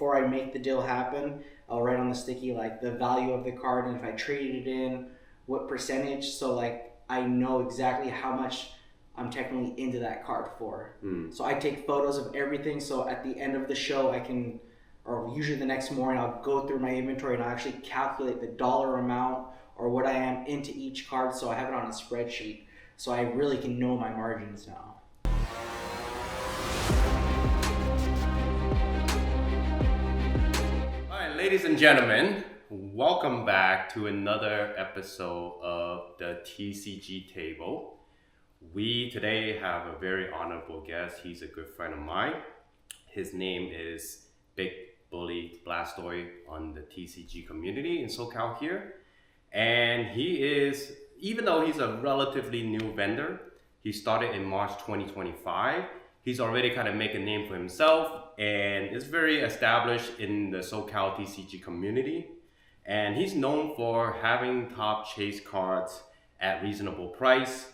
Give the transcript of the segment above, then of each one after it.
before I make the deal happen, I'll write on the sticky like the value of the card and if I traded it in, what percentage. So like I know exactly how much I'm technically into that card for. So I take photos of everything. So at the end of the show, I can, or usually the next morning, I'll go through my inventory and I'll actually calculate the dollar amount or what I am into each card. So I have it on a spreadsheet. So I really can know my margins now. All right, ladies and gentlemen, welcome back to another episode of the TCG Table. We today have a very honorable guest. He's a good friend of mine. His name is Big Bully Blastoise on the TCG community in SoCal here. And he is, even though he's a relatively new vendor, he started in March 2025. He's already kind of made a name for himself and is very established in the SoCal TCG community. And he's known for having top chase cards at reasonable price.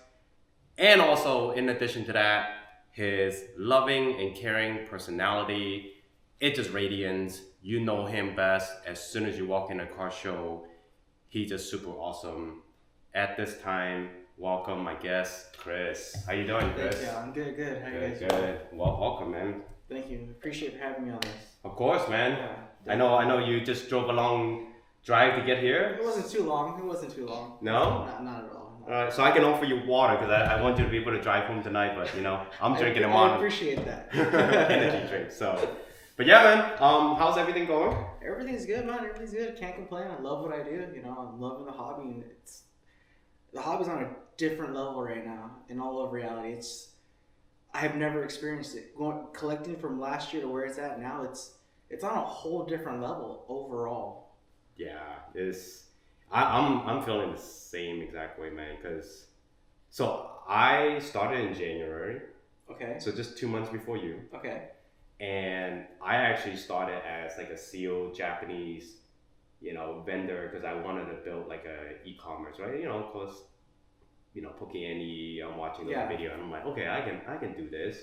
And also, in addition to that, his loving and caring personality, it just radiates. You know him best as soon as you walk in a car show. He's just super awesome. At this time, welcome my guest, Chris. How you doing, Chris? Thank you. I'm good. How you guys doing? doing? Well, welcome, man. Thank you. Appreciate having me on this. Of course, man. Yeah, I know you just drove a long drive to get here. It wasn't too long. No? Not at all. Alright, so I can offer you water because I want you to be able to drive home tonight, but you know, I'm drinking them on. I appreciate that. Energy drink, so. But yeah, man, how's everything going? Everything's good, man. Everything's good. Can't complain. I love what I do. You know, I'm loving the hobby, and the hobby's on a different level right now. In all of reality, I have never experienced it. Collecting from last year to where it's at now, it's on a whole different level overall. Yeah, I'm feeling the same exact way, man. Cause so I started in January. Okay. So just 2 months before you. Okay. And I actually started as like a sealed Japanese, vendor because I wanted to build like a e-commerce, right? Cause, Poke-Annie, I'm watching the video and I'm like, okay, I can do this.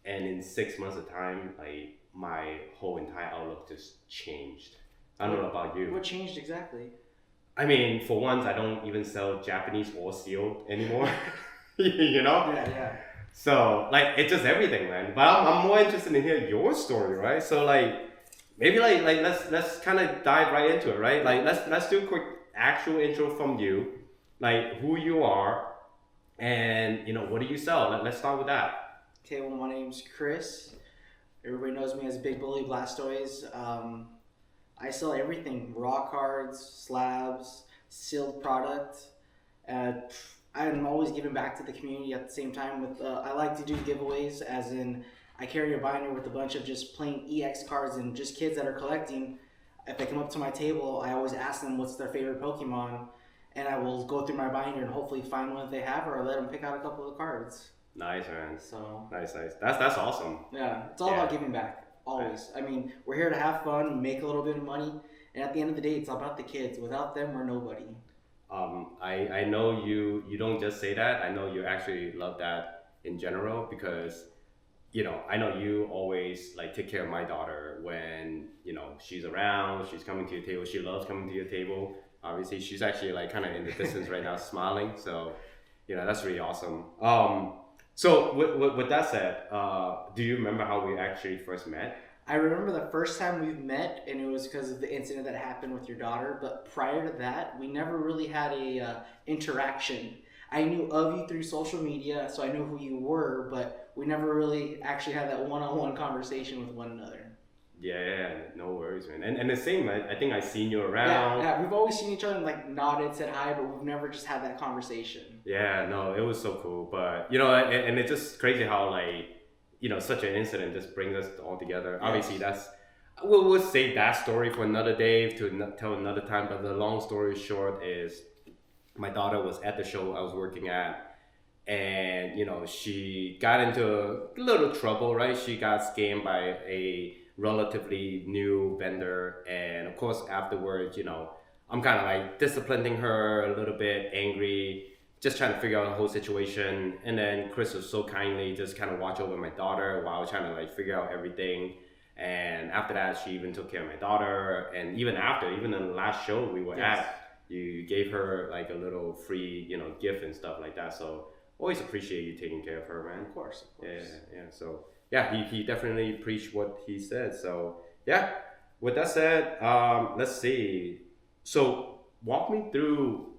And in 6 months of time, like my whole entire outlook just changed. I don't know about you. What changed exactly? I mean, for once, I don't even sell Japanese or sealed anymore. Yeah. So, like, it's just everything, man. But I'm more interested in hearing your story, right? So, like, maybe like let's kind of dive right into it, right? Like, let's do a quick actual intro from you, like who you are, and what do you sell? Let's start with that. Okay, well, my name's Chris. Everybody knows me as Big Bully Blastoise. I sell everything: raw cards, slabs, sealed product. I'm always giving back to the community at the same time. I like to do giveaways, as in I carry a binder with a bunch of just plain EX cards and just kids that are collecting. If they come up to my table, I always ask them what's their favorite Pokemon, and I will go through my binder and hopefully find one if they have, or let them pick out a couple of cards. Nice, man. So nice. That's awesome. Yeah, it's all about giving back. Always. I mean, we're here to have fun, make a little bit of money, and at the end of the day, it's all about the kids. Without them, we're nobody. I know you don't just say that. I know you actually love that in general because, I know you always like take care of my daughter when, she's around, she's coming to your table. She loves coming to your table. Obviously, she's actually like kind of in the distance right now, smiling. So, that's really awesome. So with that said, do you remember how we actually first met? I remember the first time we've met, and it was because of the incident that happened with your daughter. But prior to that, we never really had a interaction. I knew of you through social media, so I knew who you were, but we never really actually had that one-on-one conversation with one another. Yeah, no worries, man. And the same, I think I've seen you around. Yeah, we've always seen each other and like nodded, said hi, but we've never just had that conversation. Yeah, no, it was so cool. But, and it's just crazy how like, such an incident just brings us all together. Yes. Obviously, we'll save that story for another day to tell another time. But the long story short is, my daughter was at the show I was working at, and she got into a little trouble. Right, she got scammed by a relatively new vendor, and of course afterwards, I'm kind of like disciplining her a little bit, angry. Just trying to figure out the whole situation. And then Chris was so kindly just kind of watch over my daughter while I was trying to like figure out everything. And after that, she even took care of my daughter. And even in the last show we were at, you gave her like a little free, gift and stuff like that. So always appreciate you taking care of her, man. Of course. Yeah. So yeah, he definitely preached what he said. So yeah, with that said, let's see. So walk me through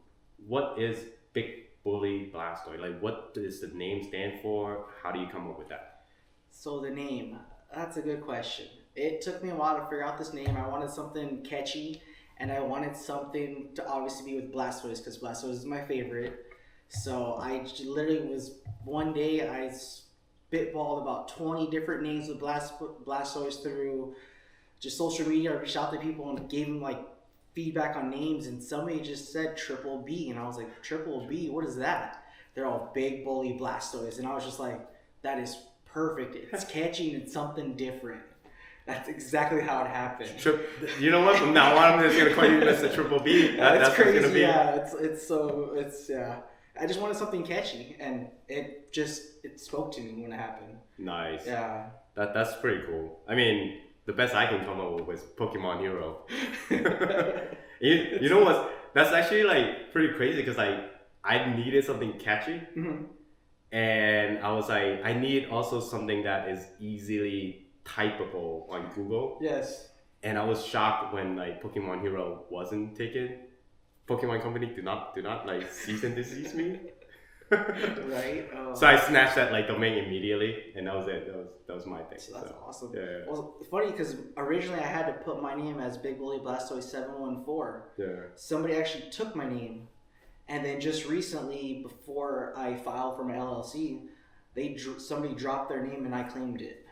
what is Big Bully Blastoise? Like, what does the name stand for? How do you come up with that? So the name, that's a good question. It took me a while to figure out this name. I wanted something catchy, and I wanted something to obviously be with Blastoise, because Blastoise is my favorite. So I literally one day I spitballed about 20 different names with Blastoise through just social media. I reached out to people and gave them like feedback on names, and somebody just said Triple B, and I was like, Triple B, what is that? They're all Big Bully Blastoise, and I was just like, that is perfect. It's catchy and it's something different. That's exactly how it happened. You know what? From now on, I'm just gonna call you Mr. Triple B. That's crazy. Gonna be. Yeah, it's yeah. I just wanted something catchy, and it spoke to me when it happened. Nice. Yeah. That's pretty cool. I mean, the best I can come up with was Pokemon Hero. you know what? That's actually like pretty crazy, because like I needed something catchy, and I was like, I need also something that is easily typable on Google. Yes. And I was shocked when like Pokemon Hero wasn't taken. Pokemon Company, do not like cease and desist me. Right. Oh. So I snatched that like domain immediately, and that was it. That was my thing. So that's awesome. Yeah. Well, it's funny because originally I had to put my name as Big Bully Blastoise 714. Yeah. Somebody actually took my name, and then just recently, before I filed for my LLC, somebody dropped their name and I claimed it.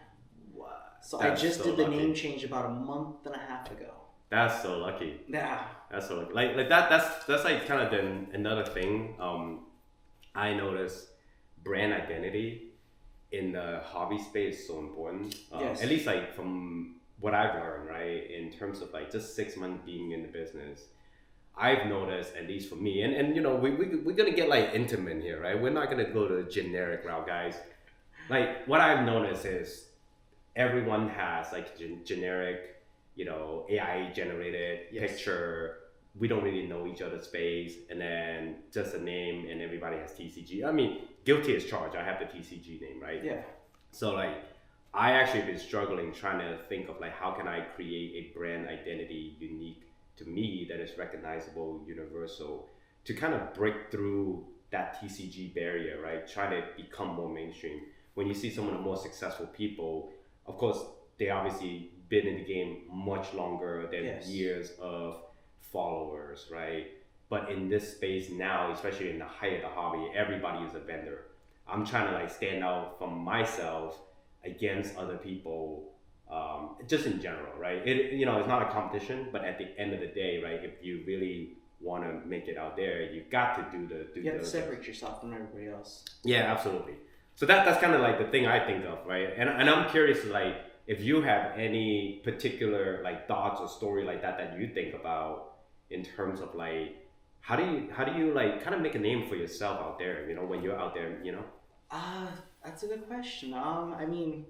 Wow. So I just did the name change about a month and a half ago. That's so lucky. Yeah. That's so lucky. Like that. That's like kind of then another thing. I noticed brand identity in the hobby space is so important. Yes. At least like from what I've learned, right, in terms of like just 6 months being in the business, I've noticed, at least for me, and we're gonna get like intimate here, right? We're not gonna go the generic route, guys. Like what I've noticed is everyone has like generic, AI generated picture. We don't really know each other's face, and then just a name, and everybody has TCG. I mean, guilty as charged. I have the TCG name, right? Yeah. So like, I actually been struggling trying to think of like how can I create a brand identity unique to me that is recognizable, universal, to kind of break through that TCG barrier, right? Try to become more mainstream. When you see some of the more successful people, of course, they obviously been in the game much longer than years of followers, right? But in this space now, especially in the height of the hobby, everybody is a vendor. I'm trying to like stand out from myself against other people, just in general, right? It's not a competition, but at the end of the day, right, if you really want to make it out there, you got to you have to separate yourself from everybody else. Yeah, absolutely. So that's kind of like the thing I think of, right? And I'm curious, like, if you have any particular like thoughts or story like that you think about in terms of like how do you like kind of make a name for yourself out there, when you're out there, That's a good question. I mean,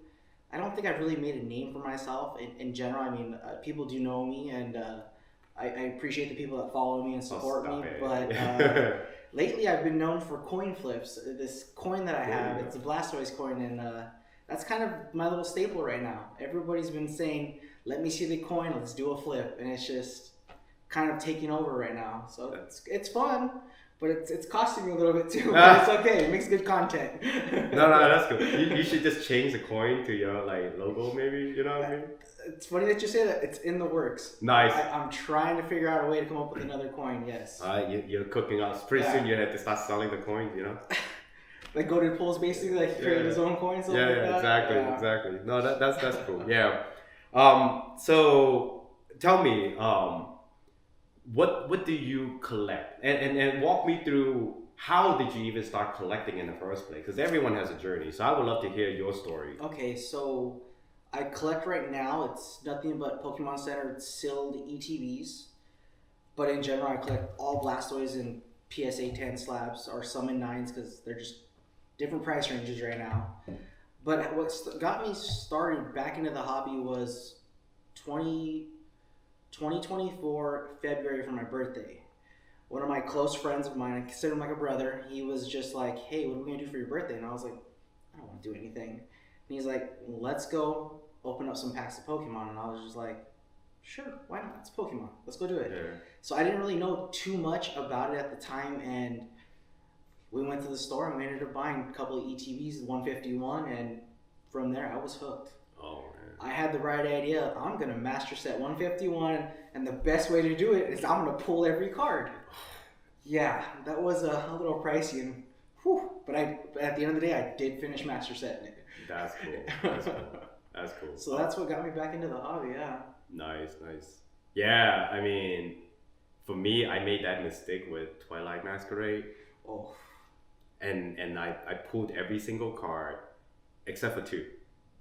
I don't think I've really made a name for myself in general. I mean, people do know me, and I appreciate the people that follow me and support me. But lately, I've been known for coin flips. This coin that I have, it's a Blastoise coin, and that's kind of my little staple right now. Everybody's been saying, "Let me see the coin. Let's do a flip," and it's just kind of taking over right now. So it's fun. But it's costing me a little bit too. But it's okay. It makes good content. No, that's good. You should just change the coin to your like logo, maybe. You know what I mean? It's funny that you say that. It's in the works. Nice. I'm trying to figure out a way to come up with another coin. Yes. You're cooking up. Pretty soon you have to start selling the coins. Like Goated Pulls basically like create his own coins. Exactly. No, that's cool. Yeah. So tell me, what do you collect? And walk me through, how did you even start collecting in the first place? Because everyone has a journey. So I would love to hear your story. Okay, so I collect right now. It's nothing but Pokemon Center sealed ETBs. But in general, I collect all Blastoise and PSA 10 slabs, or some in 9s, because they're just different price ranges right now. But got me started back into the hobby was 2024 February for my birthday. One of my close friends of mine, I consider him like a brother, he was just like, hey, what are we going to do for your birthday? And I was like, I don't want to do anything. And he's like, let's go open up some packs of Pokemon. And I was just like, sure, why not? It's Pokemon. Let's go do it. Yeah. So I didn't really know too much about it at the time, and we went to the store and we ended up buying a couple of ETBs, 151, and from there I was hooked. Oh, man. I had the right idea. I'm going to master set 151, and the best way to do it is I'm going to pull every card. Yeah, that was a little pricey, and but at the end of the day, I did finish master setting it. That's cool. That's cool. So that's what got me back into the hobby, yeah. Nice. Yeah, I mean, for me, I made that mistake with Twilight Masquerade. Oh. And I pulled every single card except for 2.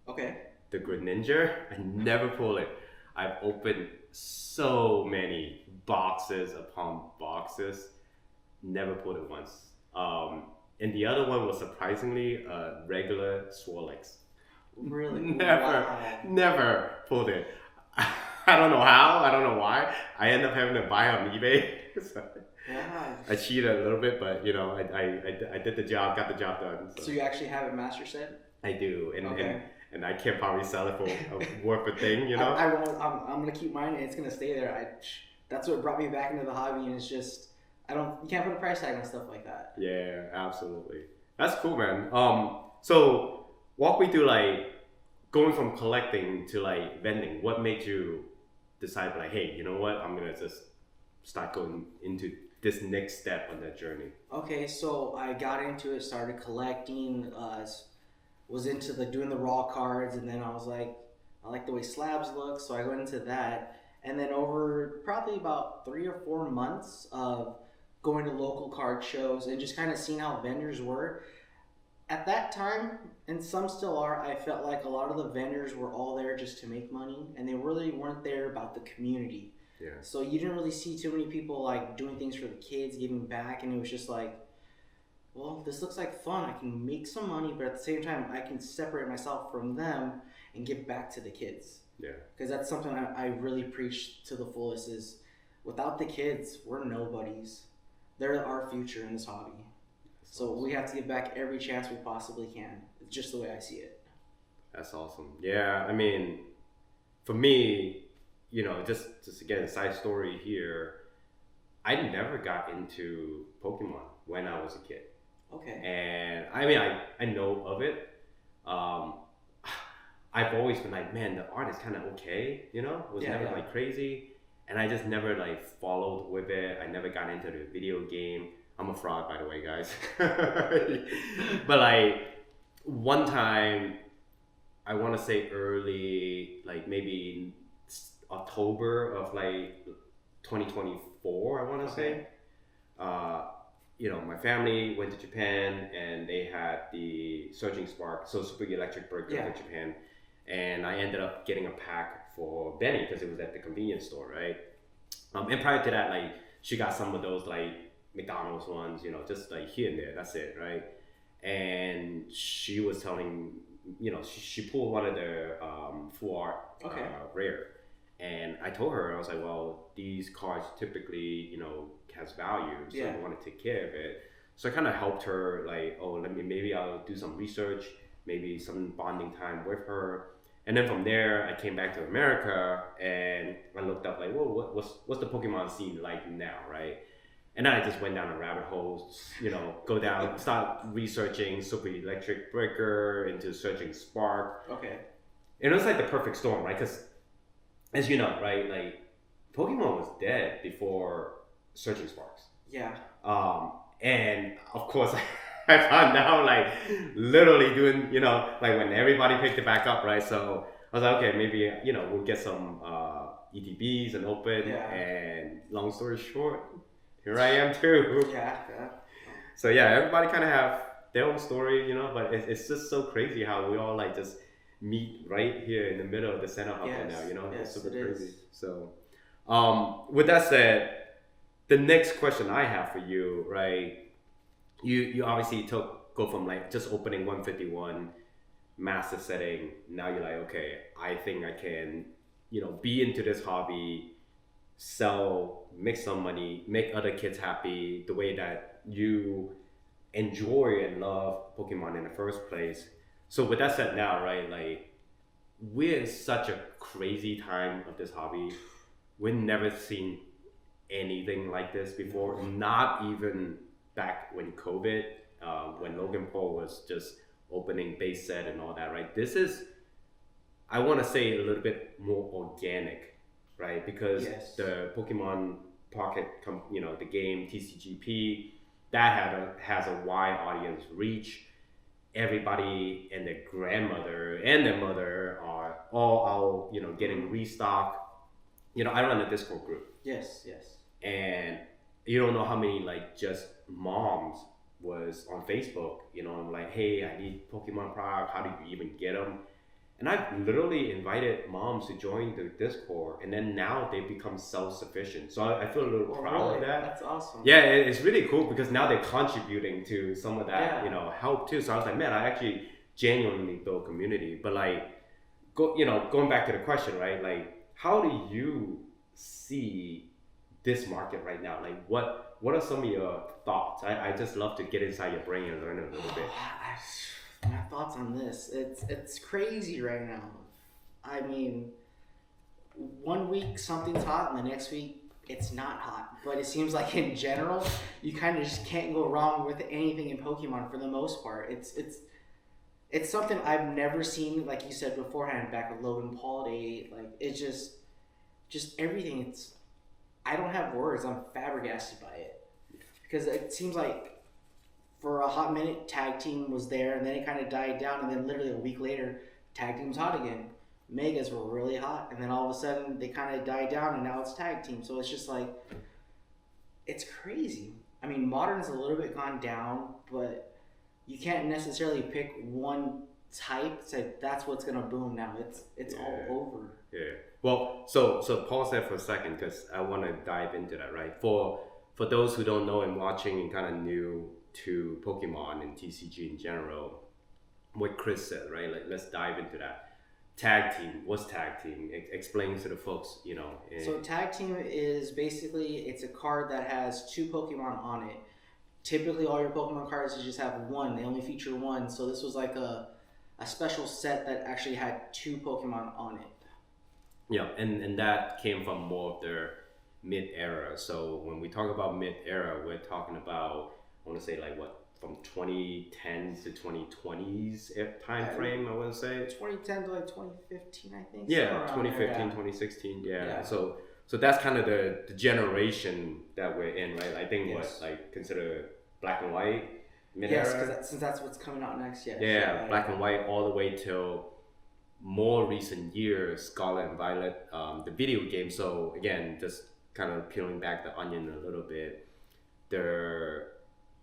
Okay. The Greninja, I never pulled it. I've opened so many boxes upon boxes, never pulled it once. And the other one was surprisingly a regular Swirlix. Really? Never pulled it. I don't know how, I don't know why. I end up having to buy on eBay. So wow. I cheated a little bit, but you know, I did the job, got the job done. So you actually have it master set? I do, Okay. and I can't probably sell it for worth a thing, you know. I won't. I'm gonna keep mine, and it's gonna stay there. That's what brought me back into the hobby, and it's just you can't put a price tag on stuff like that. Yeah, absolutely. That's cool, man. So walk me through like going from collecting to like vending. What made you decide like, hey, you know what? I'm gonna just start going into this next step on that journey. Okay, so I got into it, started collecting, was into doing the raw cards, and then I was like, I like the way slabs look, so I went into that. And then over probably about 3 or 4 months of going to local card shows and just kind of seeing how vendors were, at that time, and some still are, I felt like a lot of the vendors were all there just to make money, and they really weren't there about the community. Yeah. So you didn't really see too many people like doing things for the kids, giving back, and it was just like, well, this looks like fun. I can make some money, but at the same time, I can separate myself from them and give back to the kids. Yeah. Because that's something I really preach to the fullest is without the kids, we're nobodies. They're our future in this hobby. So we have to give back every chance we possibly can. It's just the way I see it. That's awesome. Yeah, I mean, for me, you know, just again, side story here, I never got into Pokemon when I was a kid. Okay. And I mean, I know of it. I've always been like, man, the art is kind of okay, you know? It was never like crazy. And I just never like followed with it. I never got into the video game. I'm a fraud, by the way, guys. But like one time, I want to say early, like maybe October of like 2024, I want to say. You know, my family went to Japan and they had the Surging Spark, so Super Electric Burger in Japan. And I ended up getting a pack for Benny because it was at the convenience store, right? And prior to that, like she got some of those like McDonald's ones, you know, just like here and there, that's it, right? And she was telling, you know, she pulled one of their full art rare. And I told her, I was like, well, these cards typically, you know, has value, so I want to take care of it. So I kind of helped her, like, oh, maybe I'll do some research, maybe some bonding time with her. And then from there, I came back to America and I looked up, like, well, what's the Pokemon scene like now, right? And then I just went down a rabbit hole, you know, go down, start researching Super Electric Breaker into Surging Spark. Okay. And it was like the perfect storm, right? Because, as you know, right, like, Pokemon was dead before Surging Sparks. Yeah. And of course, I found out like literally doing, you know, like when everybody picked it back up, right? So I was like, okay, maybe, you know, we'll get some ETBs and open. And long story short, here I am too. Yeah. So yeah, everybody kind of have their own story, you know, but it's just so crazy how we all like just meet right here in the middle of the center hub right now, you know? Yes, it's super it crazy. is. So with that said, the next question I have for you, right? You obviously go from like just opening 151 master setting. Now you're like, okay, I think I can, be into this hobby, sell, make some money, make other kids happy the way that you enjoy and love Pokemon in the first place. So with that said now, right, like we're in such a crazy time of this hobby. We've never seen anything like this before, not even back when COVID, when Logan Paul was just opening base set and all that, right? This is, I want to say, a little bit more organic, right? Because the Pokemon Pocket, the game TCGP, that has a wide audience reach. Everybody and their grandmother and their mother are all out, getting restock. I run a Discord group. Yes. And you don't know how many like just moms was on Facebook, I'm like, hey, I need Pokemon product. How do you even get them? And I've literally invited moms to join the Discord, and then now they've become self-sufficient. So I feel a little proud of that. That's awesome. Yeah, it's really cool because now they're contributing to some of that, help too. So I was like, man, I actually genuinely build community. But like, going back to the question, right? Like, how do you see this market right now? Like, what are some of your thoughts? I just love to get inside your brain and learn a little bit. My thoughts on this, it's crazy right now. I mean, 1 week something's hot and the next week it's not hot. But it seems like in general, you kind of just can't go wrong with anything in Pokemon for the most part. It's something I've never seen, like you said beforehand, back with Logan Paul Day. Like, it's just everything. I don't have words. I'm flabbergasted by it. Because it seems like for a hot minute, tag team was there, and then it kind of died down, and then literally a week later, tag team's hot again. Megas were really hot, and then all of a sudden, they kind of died down, and now it's tag team. So it's just like, it's crazy. I mean, modern's a little bit gone down, but you can't necessarily pick one type, say that's what's going to boom now. It's all over. Yeah. Well, so pause there for a second, because I want to dive into that, right? For those who don't know and watching and kind of new to Pokemon and TCG in general, what Chris said, right? Like, let's dive into that. Tag team. What's tag team? Explain to the folks, So tag team is basically, it's a card that has 2 Pokemon on it. Typically, all your Pokemon cards just have one. They only feature one. So this was like a special set that actually had 2 Pokemon on it. Yeah, and that came from more of their mid-era. So when we talk about mid-era, we're talking about, I want to say like what, from 2010s to 2020s time frame, I want to say. 2010 to like 2015, I think. Yeah, 2015, 2016, yeah. So that's kind of the generation that we're in, right? I think what, like, consider black and white mid-era? Yes, because since that's what's coming out next, Yeah, black and white all the way till more recent years, Scarlet and Violet, the video game. So again, just kind of peeling back the onion a little bit, the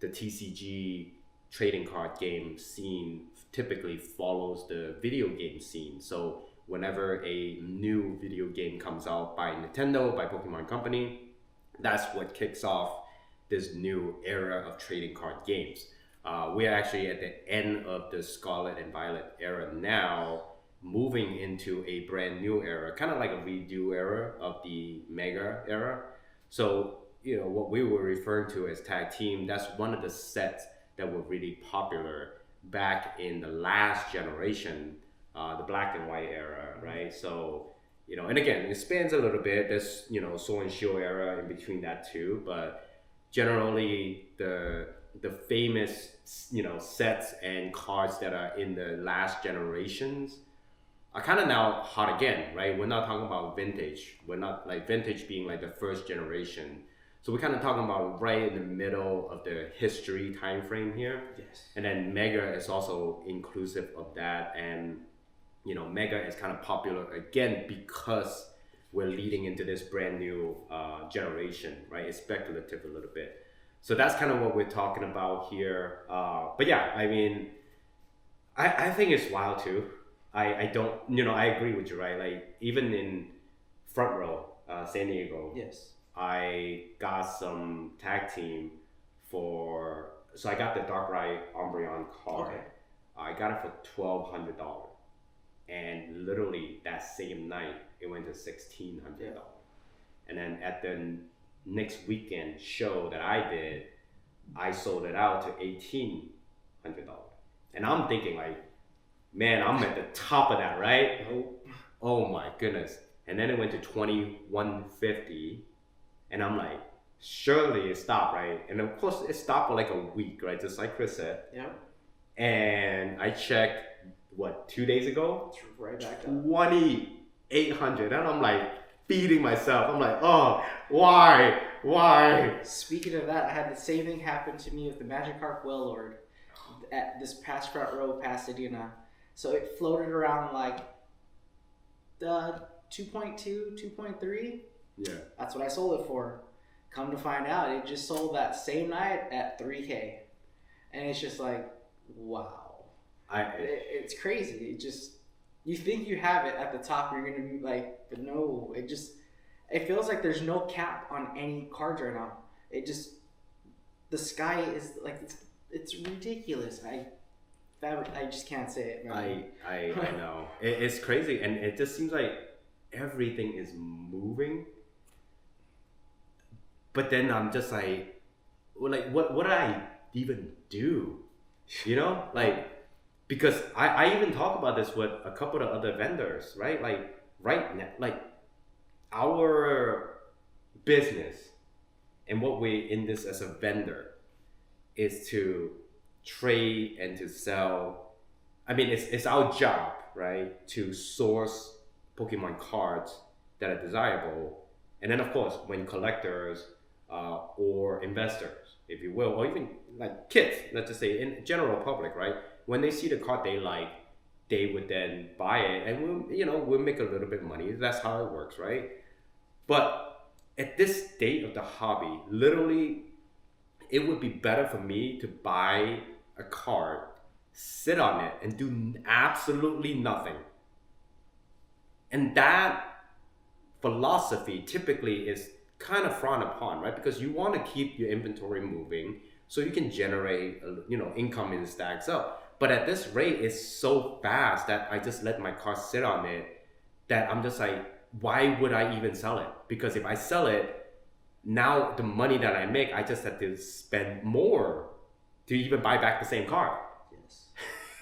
TCG trading card game scene typically follows the video game scene. So whenever a new video game comes out by Nintendo, by Pokemon Company, that's what kicks off this new era of trading card games. We're actually at the end of the Scarlet and Violet era now, moving into a brand new era, kind of like a redo era of the Mega era. So, what we were referring to as tag team, that's one of the sets that were really popular back in the last generation, the black and white era, right? So, and again, it spans a little bit. There's, Sword and Shield era in between that too, but generally the famous, sets and cards that are in the last generations are kind of now hot again, right? We're not talking about vintage. We're not like vintage being like the first generation. So we're kind of talking about right in the middle of the history time frame here. Yes. And then Mega is also inclusive of that. And, Mega is kind of popular again because we're leading into this brand new generation, right? It's speculative a little bit. So that's kind of what we're talking about here. But yeah, I mean, I think it's wild too. I don't, I agree with you, right? Like, even in front row, San Diego, yes, I got some tag team so I got the Darkrai Umbreon card. Okay. I got it for $1,200, and literally that same night it went to $1,600. And then at the next weekend show that I did, I sold it out to $1,800. And I'm thinking like, man, I'm at the top of that, right? Oh my goodness. And then it went to $2,150, and I'm like, surely it stopped, right? And of course it stopped for like a week, right? Just like Chris said. Yeah. And I checked, 2 days ago? It's right back up. 2,800. And I'm like beating myself. I'm like, oh, why? Speaking of that, I had the same thing happen to me with the Magikarp Wailord at this past front row Pasadena. So it floated around like the 2.2, 2.3. Yeah. That's what I sold it for. Come to find out, it just sold that same night at $3,000. And it's just like, wow. It's crazy. It just, you think you have it at the top, you're going to be like, but no, it feels like there's no cap on any cards right now. The sky is like, it's ridiculous. I just can't say it, man. I know. It's crazy, and it just seems like everything is moving. But then I'm just like what did I even do? You know? Like, because I even talk about this with a couple of other vendors, right? Like right now, like our business and what we in this as a vendor is to trade and to sell. I mean, it's our job, right, to source Pokemon cards that are desirable, and then of course when collectors or investors, if you will, or even like kids, let's just say in general public, right, when they see the card they like, they would then buy it, and we'll make a little bit of money. That's how it works, right? But at this state of the hobby, literally, it would be better for me to buy a card, sit on it, and do absolutely nothing. And that philosophy typically is kind of frowned upon, right? Because you want to keep your inventory moving so you can generate, income and stacks up. But at this rate, it's so fast that I just let my car sit on it that I'm just like, why would I even sell it? Because if I sell it, now the money that I make, I just have to spend more to even buy back the same car. Yes.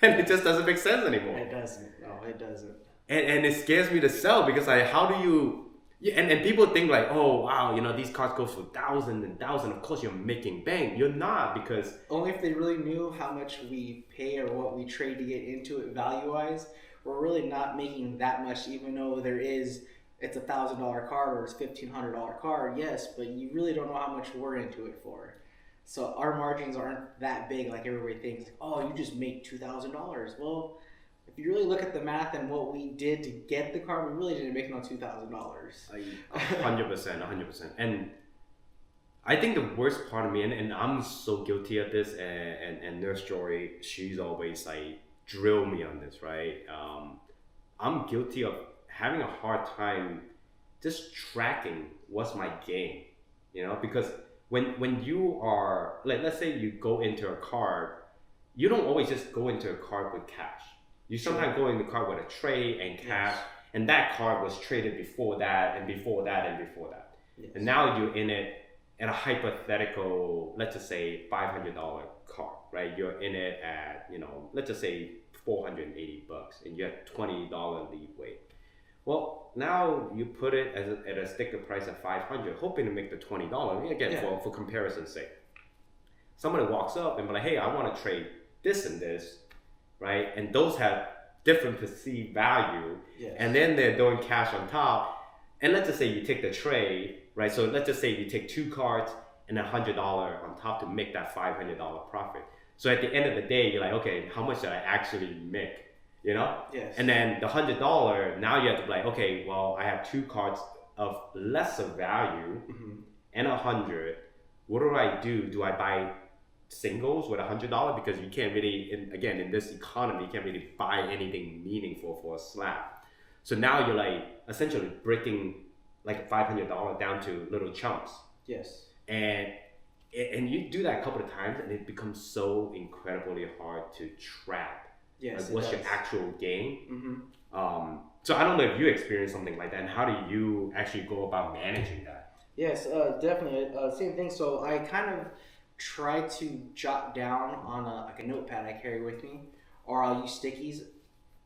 And it just doesn't make sense anymore. It doesn't. No, it doesn't. And it scares me to sell because how do you... And people think like, oh, wow, these cards go for thousands and thousands. Of course, you're making bank. You're not, because... Only if they really knew how much we pay or what we trade to get into it value-wise, we're really not making that much, even though it's $1,000 card or it's $1,500 card, yes, but you really don't know how much we're into it for. So our margins aren't that big like everybody thinks. Like, oh, you just make $2,000. Well, if you really look at the math and what we did to get the card, we really didn't make no $2,000. 100%. And I think the worst part of me, and I'm so guilty of this, and Nurse Jory, she's always like drill me on this, right? I'm guilty of having a hard time just tracking what's my game, because when you are, like, let's say you go into a card, you don't always just go into a card with cash. You sometimes go into a card with a trade and cash, yes. And that card was traded before that and before that and before that. Yes. And now you're in it at a hypothetical, let's just say $500 card, right? You're in it at, let's just say $480 and you have $20 leeway. Well, now you put it at a sticker price of $500, hoping to make the $20 again, yeah. for comparison's sake. Somebody walks up and be like, hey, I want to trade this and this, right? And those have different perceived value, yes. And then they're throwing cash on top. And let's just say you take the trade, right? So let's just say you take 2 cards and $100 on top to make that $500 profit. So at the end of the day, you're like, okay, how much did I actually make? Yes. And then the $100, now you have to be like, okay, well, I have 2 cards of lesser value, mm-hmm. and 100. What do I do? Do I buy singles with $100? Because you can't really, in this economy, you can't really buy anything meaningful for a slab. So now you're like essentially breaking like $500 down to little chunks. Yes. And you do that a couple of times, and it becomes so incredibly hard to track Yes, Like, what's it your does. actual gain? Mm-hmm. So I don't know if you experienced something like that, and how do you actually go about managing that? Yes, definitely. Same thing. So I kind of try to jot down on like a notepad I carry with me, or I'll use stickies,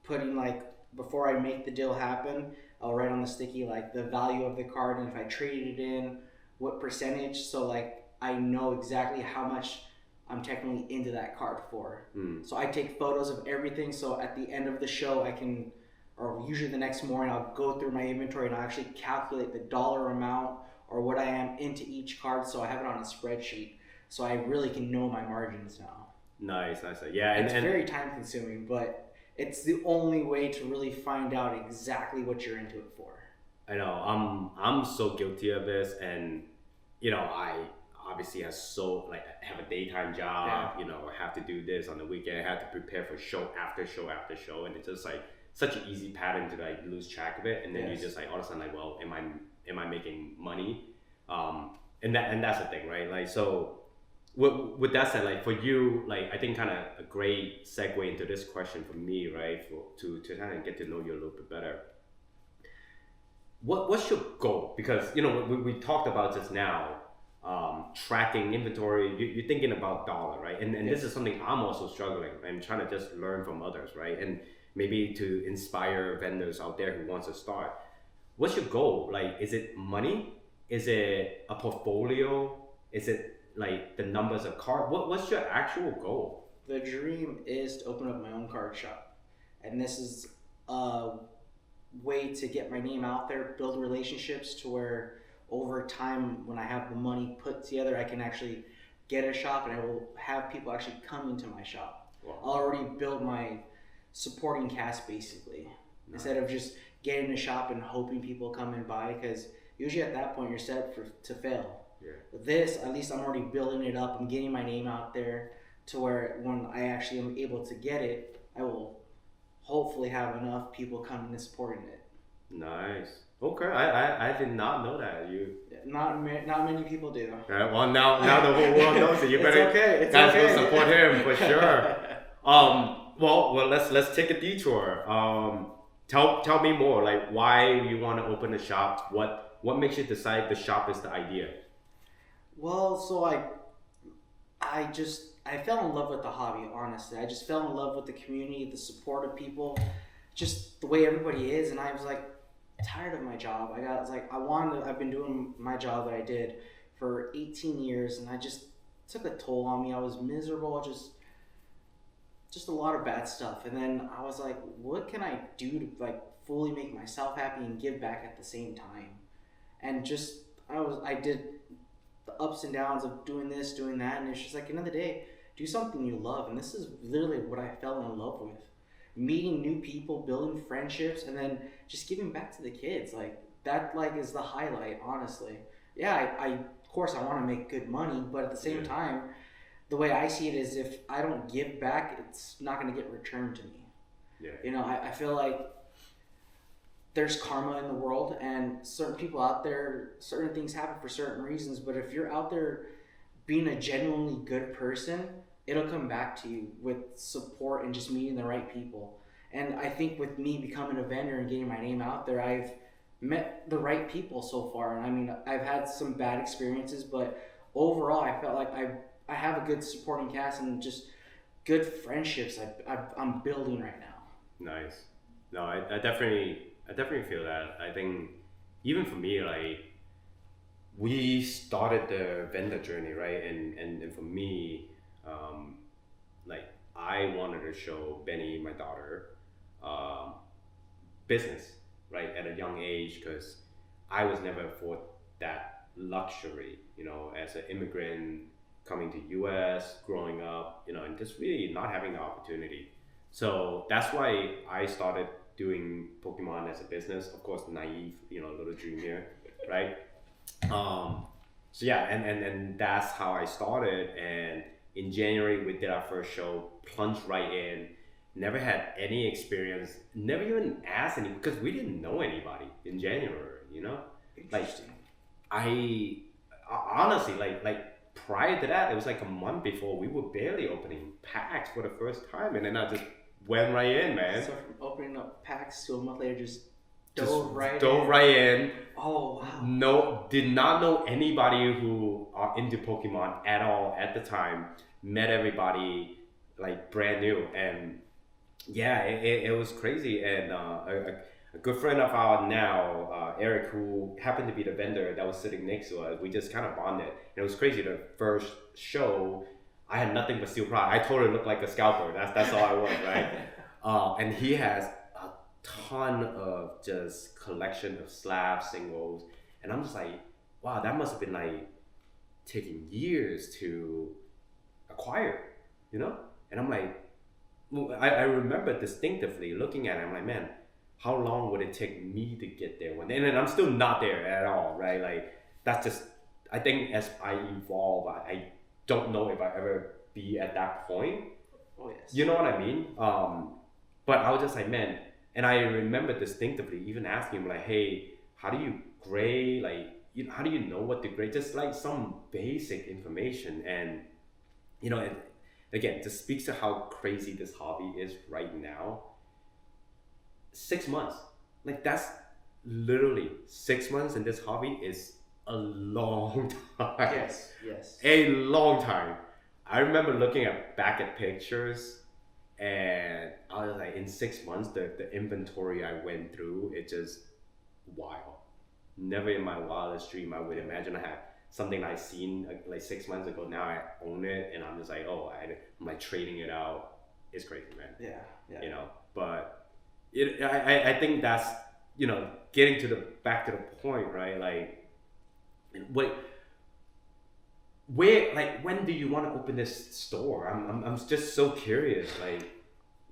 putting like before I make the deal happen, I'll write on the sticky like the value of the card and if I traded it in, what percentage. So like I know exactly how much I'm technically into that card for. So I take photos of everything. So at the end of the show, I can, or usually the next morning, I'll go through my inventory and I'll actually calculate the dollar amount or what I am into each card. So I have it on a spreadsheet. So I really can know my margins now. Nice. Yeah, It's very time consuming, but it's the only way to really find out exactly what you're into it for. I know. I'm so guilty of this, and I obviously have a daytime job. Yeah. I have to do this on the weekend. I have to prepare for show after show after show, and it's just like such an easy pattern to like lose track of it, and then you just like all of a sudden like, well, am I making money? And that's the thing, right? Like so. With that said, like for you, like I think kind of a great segue into this question for me, right? To kind of get to know you a little bit better. What's your goal? Because we talked about just now, tracking inventory. You're thinking about dollar, right? And this is something I'm also struggling. I'm trying to just learn from others, right? And maybe to inspire vendors out there who wants to start. What's your goal? Like, is it money? Is it a portfolio? Is it like the numbers of card? What's your actual goal? The dream is to open up my own card shop, and this is a way to get my name out there, build relationships to where over time, when I have the money put together, I can actually get a shop, and I will have people actually come into my shop. Wow. I'll already build my supporting cast basically, instead of just getting a shop and hoping people come and buy, because usually at that point you're set to fail. Yeah. With this, at least I'm already building it up. I'm getting my name out there to where when I actually am able to get it, I will hopefully have enough people coming and supporting it. Nice. Okay, I did not know that. Not many people do. Okay, well now the whole world knows it. You better It's guys okay. will support him for sure. Well let's take a detour. Tell me more. Like why you want to open a shop? What makes you decide the shop is the idea? Well, so I fell in love with the hobby, honestly. I just fell in love with the community, the support of people, just the way everybody is, and I was like tired of my job. I've been doing my job that I did for 18 years, and I just took a toll on me. I was miserable, just a lot of bad stuff. And then I was like, what can I do to like fully make myself happy and give back at the same time? And I did the ups and downs of doing this, doing that, and it's just like, end of the day, do something you love. And this is literally what I fell in love with. Meeting new people, building friendships, and then just giving back to the kids. Like that is the highlight, honestly. Yeah, I of course I want to make good money, but at the same time, the way I see it is if I don't give back, it's not going to get returned to me. Yeah. I feel like there's karma in the world, and certain people out there, certain things happen for certain reasons, but if you're out there being a genuinely good person, it'll come back to you with support and just meeting the right people. And I think with me becoming a vendor and getting my name out there, I've met the right people so far. And I mean, I've had some bad experiences, but overall I felt like I have a good supporting cast and just good friendships I'm building right now. Nice. No, I definitely feel that. I think even for me, like we started the vendor journey, right? And for me, like I wanted to show Benny, my daughter, business, right, at a young age, because I was never afford that luxury, as an immigrant coming to US, growing up, and just really not having the opportunity. So that's why I started doing Pokemon as a business. Of course, naive, little dream here, right? So yeah, and that's how I started. And in January, we did our first show, plunged right in, never had any experience, never even asked any, because we didn't know anybody in January, Interesting. Like, I honestly, like prior to that, it was like a month before, we were barely opening packs for the first time, and then I just went right in, man. So from opening up packs to a month later, just Just dove right in. Oh wow! No, did not know anybody who are into Pokemon at all at the time. Met everybody like brand new, and yeah, it was crazy. And a good friend of ours now, Eric, who happened to be the vendor that was sitting next to us, we just kind of bonded. And it was crazy. The first show, I had nothing but steel product. I totally looked like a scalper. That's all I was, right? And he has a ton of just collection of slabs, singles, and I'm just like, wow, that must have been like taking years to acquire, you know? And I'm like, well, I remember distinctively looking at it, I'm like, man, how long would it take me to get there one day? And then I'm still not there at all, right? Like, that's just, I think as I evolve, I don't know if I ever be at that point. Oh, yes. You know what I mean? But I was just like, man, and I remember distinctively even asking him, like, hey, how do you grade? Like, you know, how do you know what to grade? Just like some basic information. And, you know, and again, just speaks to how crazy this hobby is right now. 6 months. Like, that's literally 6 months in this hobby is a long time. Yes. A long time. I remember looking back at pictures, and I was like, in 6 months, the inventory I went through, it just wild. Never in my wildest dream I would imagine I had something I seen like 6 months ago. Now I own it, and I'm just like, oh, I'm like trading it out. It's crazy, man. Yeah. You know, but I think that's, you know, getting back to the point, right? Like, when do you want to open this store? I'm just so curious. Like,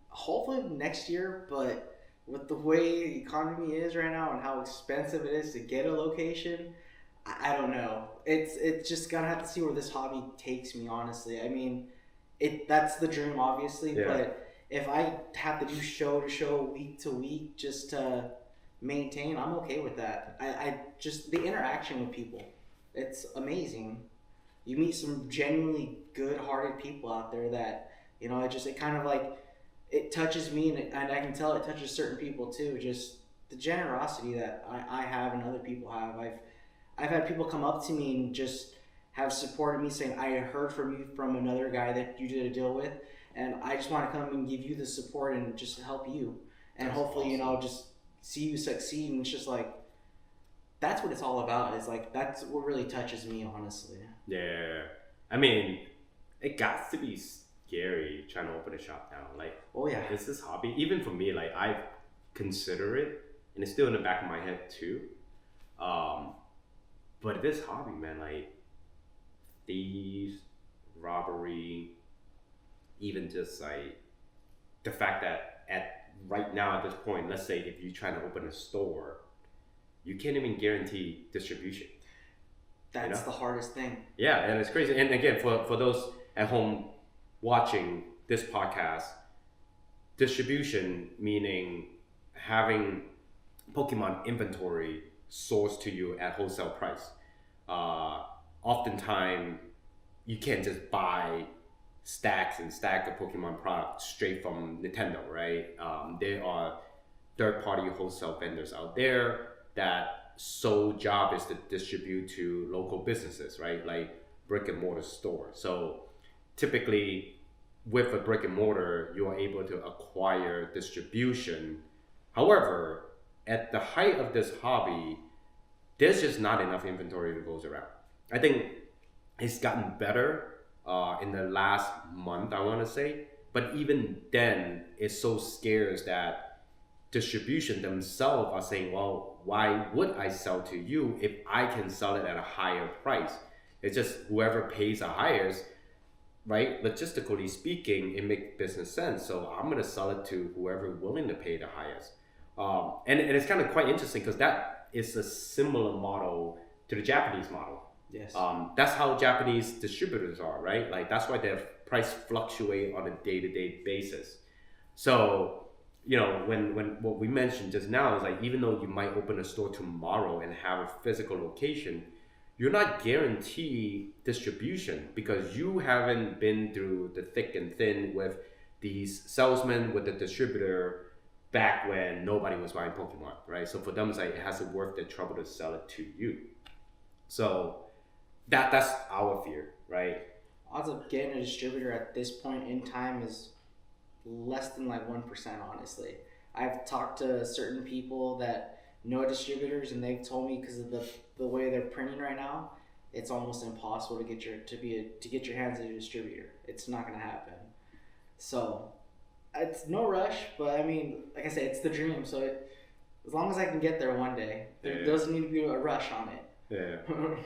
hopefully next year, but with the way the economy is right now and how expensive it is to get a location, I don't know. It's just gonna have to see where this hobby takes me, honestly. I mean, that's the dream, obviously, yeah. But if I have to do show to show, week to week, just to maintain, I'm okay with that. I just, the interaction with people, it's amazing. You meet some genuinely good-hearted people out there that, you know, it kind of like, it touches me, and I can tell it touches certain people too. Just the generosity that I have and other people have. I've had people come up to me and just have supported me, saying, I heard from you from another guy that you did a deal with, and I just want to come and give you the support and just help you. And that's hopefully, awesome. You know, just see you succeed. And it's just like, that's what it's all about. It's like, that's what really touches me, honestly. Yeah. I mean, it got to be scary trying to open a shop now. Like, oh yeah, it's this hobby. Even for me, like, I consider it, and it's still in the back of my head too. But this hobby, man, like, thieves, robbery, even just like the fact that right now at this point, let's say if you try to open a store, you can't even guarantee distribution. That's, you know, the hardest thing. Yeah, and it's crazy. And again, for those at home watching this podcast, distribution meaning having Pokemon inventory sourced to you at wholesale price. Oftentimes, you can't just buy stacks and stack of Pokemon products straight from Nintendo, right? There are third-party wholesale vendors out there that sole job is to distribute to local businesses, right? Like brick and mortar stores. So typically, with a brick and mortar, you are able to acquire distribution. However, at the height of this hobby, there's just not enough inventory that goes around. I think it's gotten better in the last month, I want to say. But even then, it's so scarce that distribution themselves are saying, well, why would I sell to you if I can sell it at a higher price? It's just whoever pays the highest, right? Logistically speaking, it makes business sense. So I'm going to sell it to whoever willing to pay the highest. And it's kind of quite interesting because that is a similar model to the Japanese model. Yes. That's how Japanese distributors are, right? Like, that's why their price fluctuate on a day-to-day basis. So, you know, when what we mentioned just now is like, even though you might open a store tomorrow and have a physical location, you're not guaranteed distribution because you haven't been through the thick and thin with these salesmen with the distributor back when nobody was buying Pokemon, right? So for them, it's like it hasn't worth the trouble to sell it to you. So that's our fear, right? Odds of getting a distributor at this point in time is less than like 1%, honestly. I've talked to certain people that know distributors, and they've told me because of the way they're printing right now, it's almost impossible to get your hands on a distributor. It's not going to happen. So it's no rush, but I mean, like I said, it's the dream. So as long as I can get there one day, there doesn't need to be a rush on it. Yeah,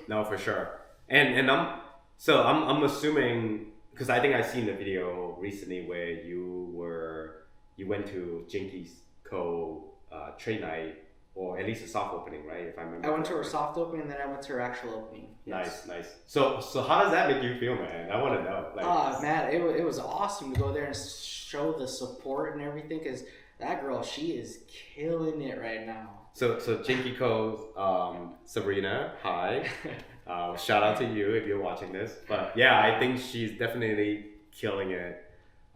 no, for sure. And I'm assuming, because I think I seen the video recently where you went to Jinky's trade night, or at least a soft opening, right? If I remember. I went to her soft opening, and then I went to her actual opening. Yes. Nice. So how does that make you feel, man? I want to know. Like, man, it was awesome to go there and show the support and everything, because that girl, she is killing it right now. So Jinky Sabrina, hi. Shout out to you if you're watching this. But yeah, I think she's definitely killing it.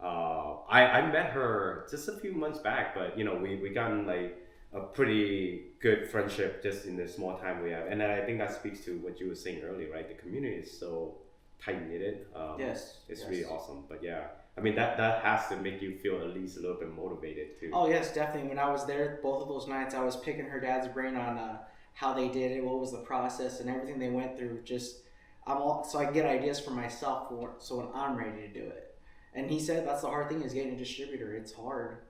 I met her just a few months back, but we gotten like a pretty good friendship just in the small time we have, and I think that speaks to what you were saying earlier, right? The community is so tight knitted. It's really awesome. But yeah, I mean that has to make you feel at least a little bit motivated too. Oh yes, definitely. When I was there, both of those nights, I was picking her dad's brain on how they did it, what was the process, and everything they went through. So I can get ideas for myself so when I'm ready to do it. And he said that's the hard thing is getting a distributor. It's hard.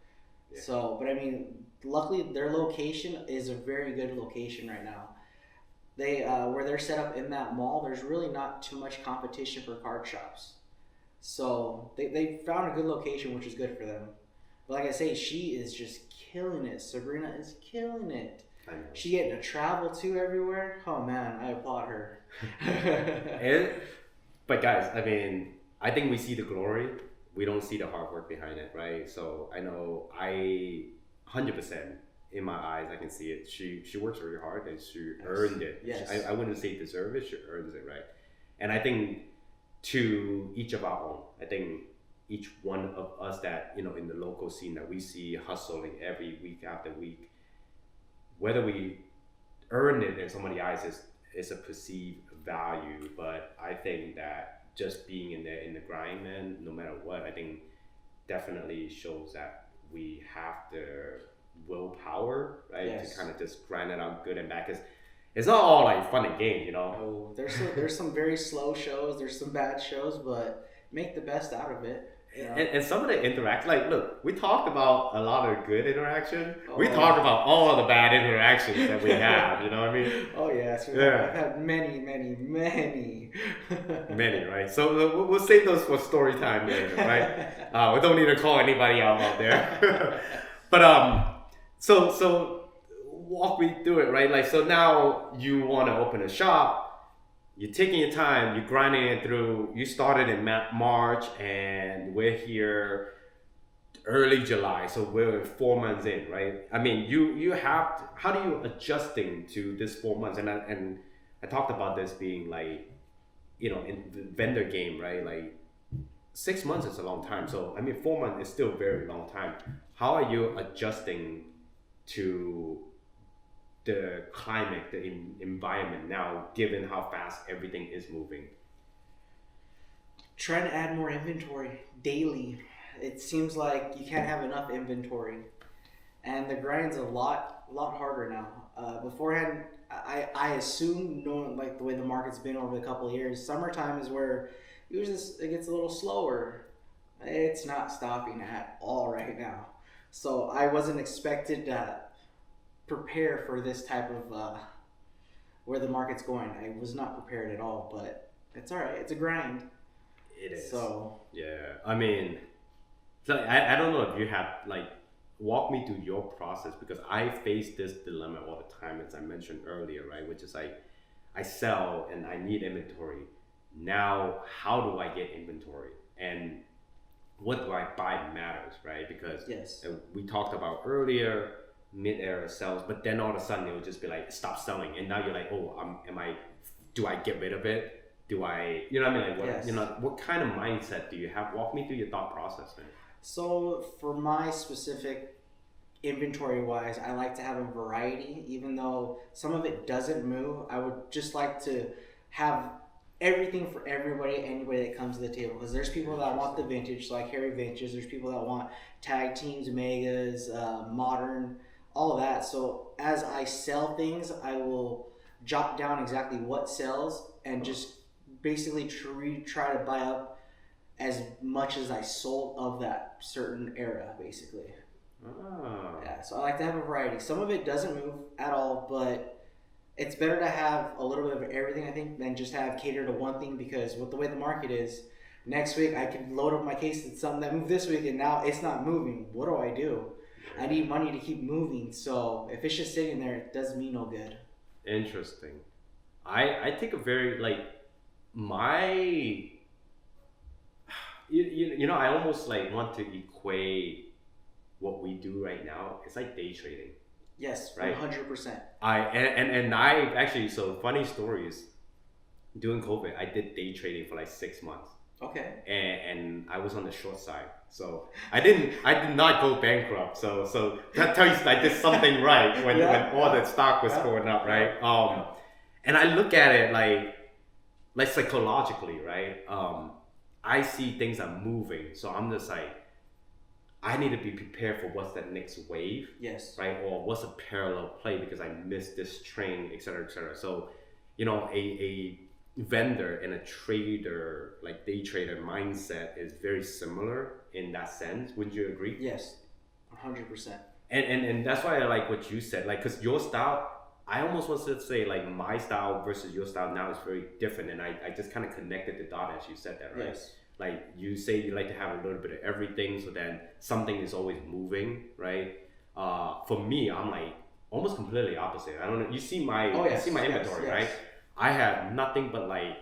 Yeah. So, but I mean, luckily their location is a very good location right now. They where they're set up in that mall, there's really not too much competition for card shops. So they found a good location, which is good for them. But like I say, she is just killing it. Sabrina is killing it. I know. She getting to travel too everywhere. Oh man, I applaud her. But guys, I mean, I think we see the glory. We don't see the hard work behind it, right? So I know 100% in my eyes, I can see it. She works really hard and she earned it. Yes. I wouldn't say deserve it, she earns it, right? And I think to each of our own, I think each one of us that, in the local scene that we see hustling every week after week, whether we earn it in somebody's eyes is a perceived value, but I think that just being in the grind, man, no matter what, I think definitely shows that we have the willpower, right? Yes. To kind of just grind it out good and bad. Because it's not all like fun and game, Oh, there's some very slow shows, there's some bad shows, but make the best out of it. And some of the interaction, like, look, we talked about a lot of good interaction. We talked about all of the bad interactions that we have, you know what I mean? Oh, yes. I've had many. Many, right? So we'll save those for story time later, right? We don't need to call anybody out there. But, so walk me through it, right? Like, so now you want to open a shop. You're taking your time, you're grinding it through. You started in March and we're here early July, so we're 4 months in, right? I mean, you have to, how do you adjusting to this 4 months? And I talked about this being like, in the vendor game, right? Like 6 months is a long time. So I mean, 4 months is still a very long time. How are you adjusting to the climate, the environment now, given how fast everything is moving? Trying to add more inventory daily. It seems like you can't have enough inventory, and the grind's a lot harder now. Beforehand, I assume, knowing like the way the market's been over the couple of years, summertime is where it gets a little slower. It's not stopping at all right now, so I wasn't expected to prepare for this type of where the market's going. I was not prepared at all, but it's all right. It's a grind. It is. So yeah, I mean, so I don't know if you have like walk me through your process, because I face this dilemma all the time, as I mentioned earlier, right? Which is like I sell and I need inventory. Now, how do I get inventory? And what do I buy matters, right? Because we talked about earlier, mid-air sells, but then all of a sudden it would just be like stop selling, and now you're like, do I get rid of it? Do I, you know what I mean? Like what, what kind of mindset do you have? Walk me through your thought process, man. So for my specific inventory wise, I like to have a variety. Even though some of it doesn't move, I would just like to have everything for everybody, anybody that comes to the table. Because there's people that want the vintage, so I carry vintage. There's people that want tag teams, megas, modern, all of that. So as I sell things, I will jot down exactly what sells and just basically try to buy up as much as I sold of that certain era, basically. Ah. Yeah, so I like to have a variety. Some of it doesn't move at all, but it's better to have a little bit of everything, I think, than just have cater to one thing, because with the way the market is, next week I could load up my case with something that moved this week and now it's not moving. What do I do? I need money to keep moving, so if it's just sitting there, it does me no good. Interesting. I take a very, like, my, I almost like want to equate what we do right now. It's like day trading. Yes, right? 100%. And I actually, so funny stories, during COVID, I did day trading for like 6 months. Okay. And I was on the short side. So I did not go bankrupt. So that tells you I did something right when all the stock was going up, right? And I look at it like psychologically, right? I see things are moving. So I'm just like, I need to be prepared for what's that next wave, Yes. right? Or what's a parallel play because I missed this train, et cetera, et cetera. So, a vendor and a trader, like day trader mindset is very similar in that sense. Wouldn't you agree? Yes, 100%. And that's why I like what you said, like, because your style, I almost want to say like my style versus your style now is very different. And I just kind of connected the dot as you said that, right? Yes. Like you say you like to have a little bit of everything, so then something is always moving, right? For me, I'm like almost completely opposite. I don't know. You see my inventory, yes. right? I have nothing but like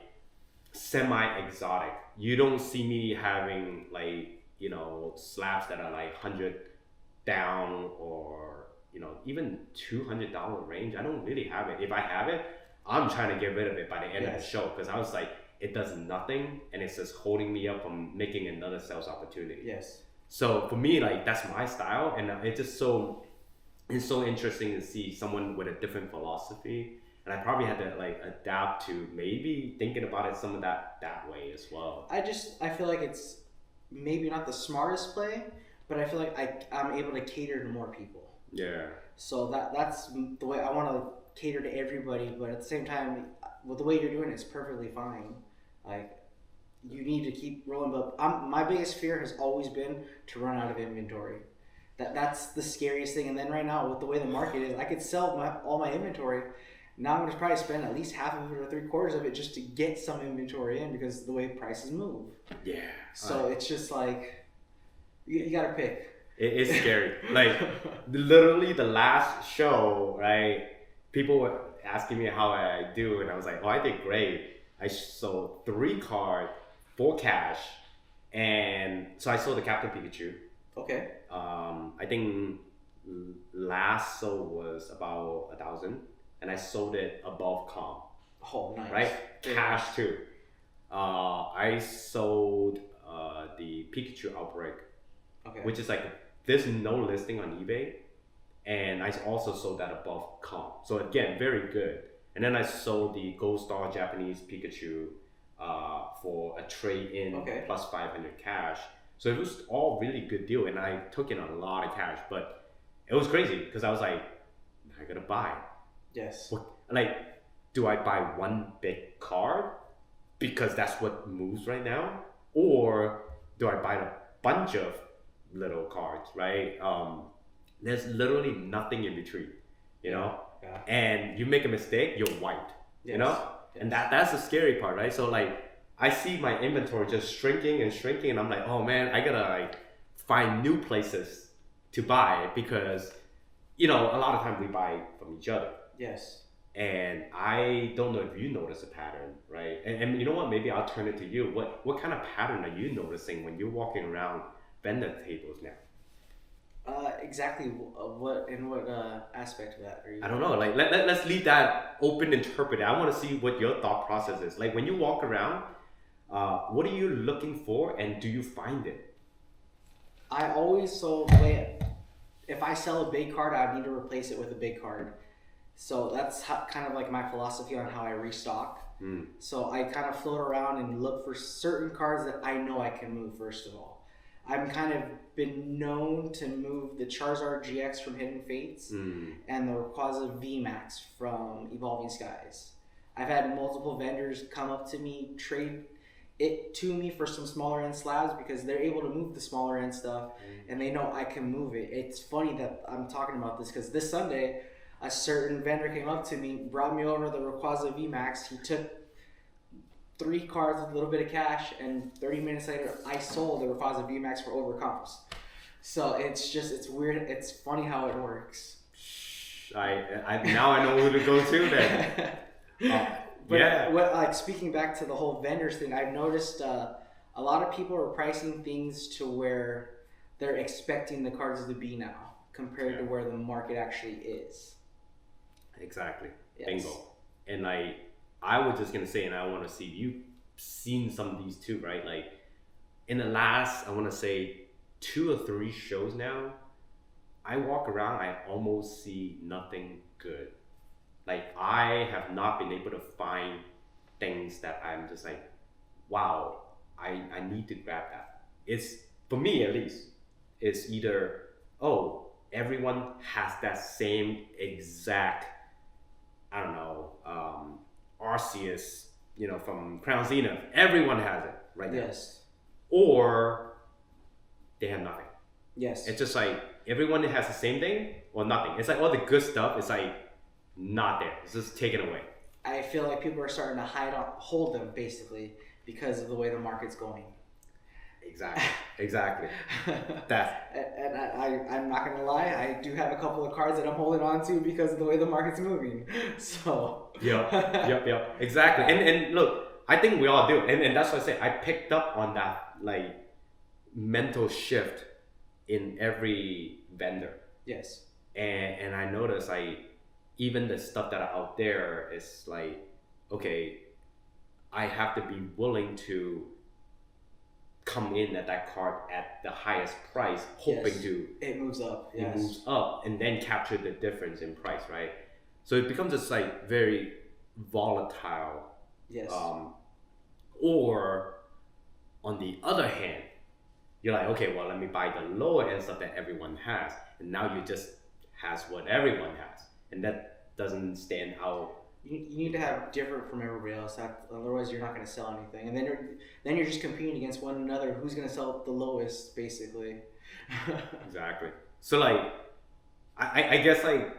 semi-exotic. You don't see me having like, slabs that are like 100 down or, even $200 range. I don't really have it. If I have it, I'm trying to get rid of it by the end of the show, because I was like, it does nothing and it's just holding me up from making another sales opportunity. Yes. So for me, like, that's my style, and it's so interesting to see someone with a different philosophy. And I probably had to like adapt to maybe thinking about it some of that way as well. I feel like it's maybe not the smartest play, but I feel like I'm able to cater to more people. Yeah. So that's the way I want to cater to everybody, but at the same time, with the way you're doing it, it's perfectly fine. Like, you need to keep rolling, but my biggest fear has always been to run out of inventory. That's the scariest thing. And then right now, with the way the market is, I could sell all my inventory. Now I'm going to probably spend at least half of it or 3/4 of it just to get some inventory in, because of the way prices move. Yeah. So it's just like, you got to pick. It's scary. Like, literally the last show, right? People were asking me how I do, and I was like, oh, I did great. I sold 3 cards, 4 cash, and so I sold the Captain Pikachu. Okay. I think last sold was about 1,000, and I sold it above comp. Oh, nice. Right? Cash too. I sold the Pikachu Outbreak, which is like, there's no listing on eBay, and I also sold that above comp. So again, very good. And then I sold the Gold Star Japanese Pikachu for a trade-in plus 500 cash. So it was all really good deal, and I took in a lot of cash, but it was crazy because I was like, I gotta buy. Yes. Like, do I buy one big card because that's what moves right now, or do I buy a bunch of little cards, right? There's literally nothing in between, Yeah. And you make a mistake, you're wiped, Yes. and that's the scary part, right? So like, I see my inventory just shrinking and shrinking, and I'm like, oh man, I gotta like find new places to buy, because a lot of times we buy from each other. Yes. And I don't know if you notice a pattern, right? And you know what? Maybe I'll turn it to you. What kind of pattern are you noticing when you're walking around vendor tables now? Exactly. What aspect of that are you? I don't know. Like, let's leave that open interpreted. I want to see what your thought process is. Like, when you walk around, what are you looking for, and do you find it? I always if I sell a big card, I need to replace it with a big card. So that's kind of like my philosophy on how I restock. So I kind of float around and look for certain cards that I know I can move. First of all, I've kind of been known to move the Charizard GX from Hidden Fates and the Rayquaza VMAX from Evolving Skies. I've had multiple vendors come up to me, trade it to me for some smaller end slabs because they're able to move the smaller end stuff and they know I can move it. It's funny that I'm talking about this because this Sunday a certain vendor came up to me, brought me over the Rayquaza VMAX. He took 3 cards with a little bit of cash, and 30 minutes later I sold the Rayquaza VMAX for overcomps. So it's weird. It's funny how it works. I now I know who to go to then. But speaking back to the whole vendors thing, I've noticed a lot of people are pricing things to where they're expecting the cards to be now compared to where the market actually is. Exactly. Yes. Bingo. And I was just gonna say, and I want to see you've seen some of these too, right? Like in the last, I want to say 2 or 3 shows now, I walk around, I almost see nothing good. Like I have not been able to find things that I'm just like, wow, I need to grab that. It's, for me at least, it's either, oh, everyone has that same exact, I don't know, Arceus, from Crown Zenith. Everyone has it right now. Yes. Or they have nothing. Yes. It's just like everyone has the same thing or nothing. It's like all the good stuff is like not there. It's just taken away. I feel like people are starting to hold them basically because of the way the market's going. Exactly. I'm not gonna lie, I do have a couple of cards that I'm holding on to because of the way the market's moving. So Yep. Exactly. And look, I think we all do. And that's why I say I picked up on that like mental shift in every vendor. Yes. And I noticed even the stuff that are out there is like, okay, I have to be willing to come in at that card at the highest price, hoping it moves up. Yes. It moves up and then capture the difference in price, right? So it becomes just like very volatile. Yes. Or on the other hand, you're like, okay, well, let me buy the lower end stuff that everyone has, and now you just has what everyone has, and that doesn't stand out. You need to have different from everybody else. Otherwise, you're not going to sell anything, and then you're just competing against one another. Who's going to sell the lowest, basically? Exactly. So like, I guess like,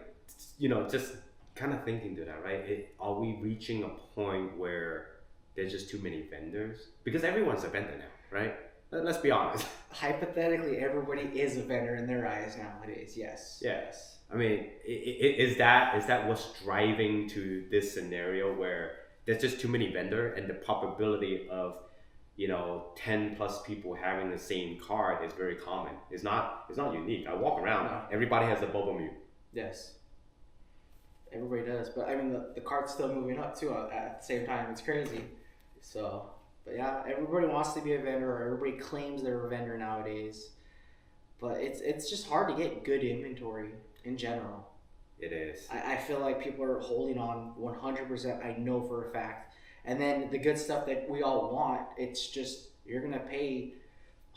just kind of thinking to that, right? Are we reaching a point where there's just too many vendors? Because everyone's a vendor now, right? Let's be honest. Hypothetically, everybody is a vendor in their eyes nowadays. Yes. Yes. I mean, is that what's driving to this scenario where there's just too many vendor and the probability of 10 plus people having the same card is very common. It's not unique. I walk around. No. Everybody has a bubble mute. Yes. Everybody does, but I mean the card's still moving up too at the same time. It's crazy. So, but yeah, everybody wants to be a vendor, or everybody claims they're a vendor nowadays. But it's just hard to get good inventory in general. It is. I feel like people are holding on 100%. I know for a fact. And then the good stuff that we all want, it's just you're gonna pay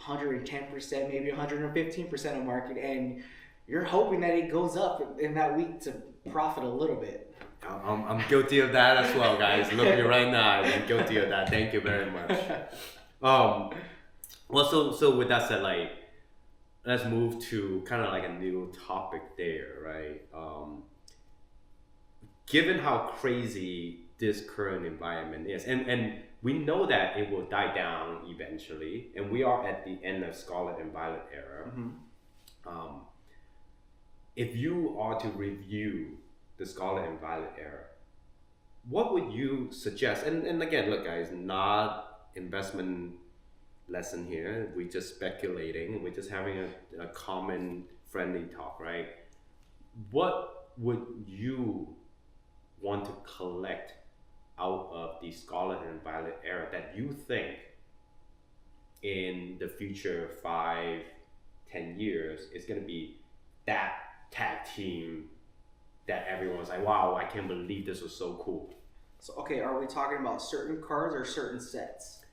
110%, maybe 115% of market, and you're hoping that it goes up in that week to profit a little bit. I'm guilty of that as well, guys. Look at me right now. I'm guilty of that. Thank you very much. Well, so with that said, like, let's move to kind of like a new topic there, right? Given how crazy this current environment is, and we know that it will die down eventually, and we are at the end of Scarlet and Violet era. Mm-hmm. If you are to review the Scarlet and Violet era, what would you suggest? And again, look, guys, not investment lesson here. We're just speculating. We're just having a common friendly talk, right? What would you want to collect out of the Scarlet and Violet era that you think in the future 5, 10 years, it's going to be that tag team that everyone's like, wow, I can't believe this was so cool. So, okay, are we talking about certain cards or certain sets?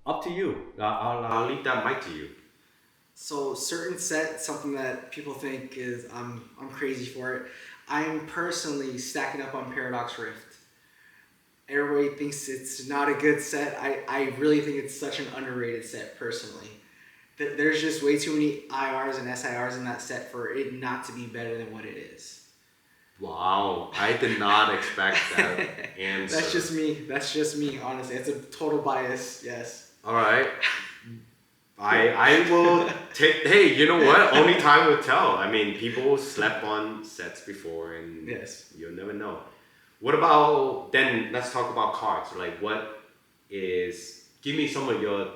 Up to you. I'll leave that mic to you. So, certain set, something that people think is I'm crazy for it. I'm personally stacking up on Paradox Rift. Everybody thinks it's not a good set. I really think it's such an underrated set, personally. There's just way too many IRs and SIRs in that set for it not to be better than what it is. Wow, I did not expect that answer. That's just me, honestly. It's a total bias, yes. All right. I will take, hey, you know what? Only time will tell. I mean, people slept on sets before and yes, you'll never know. What about, then let's talk about cards. Like give me some of your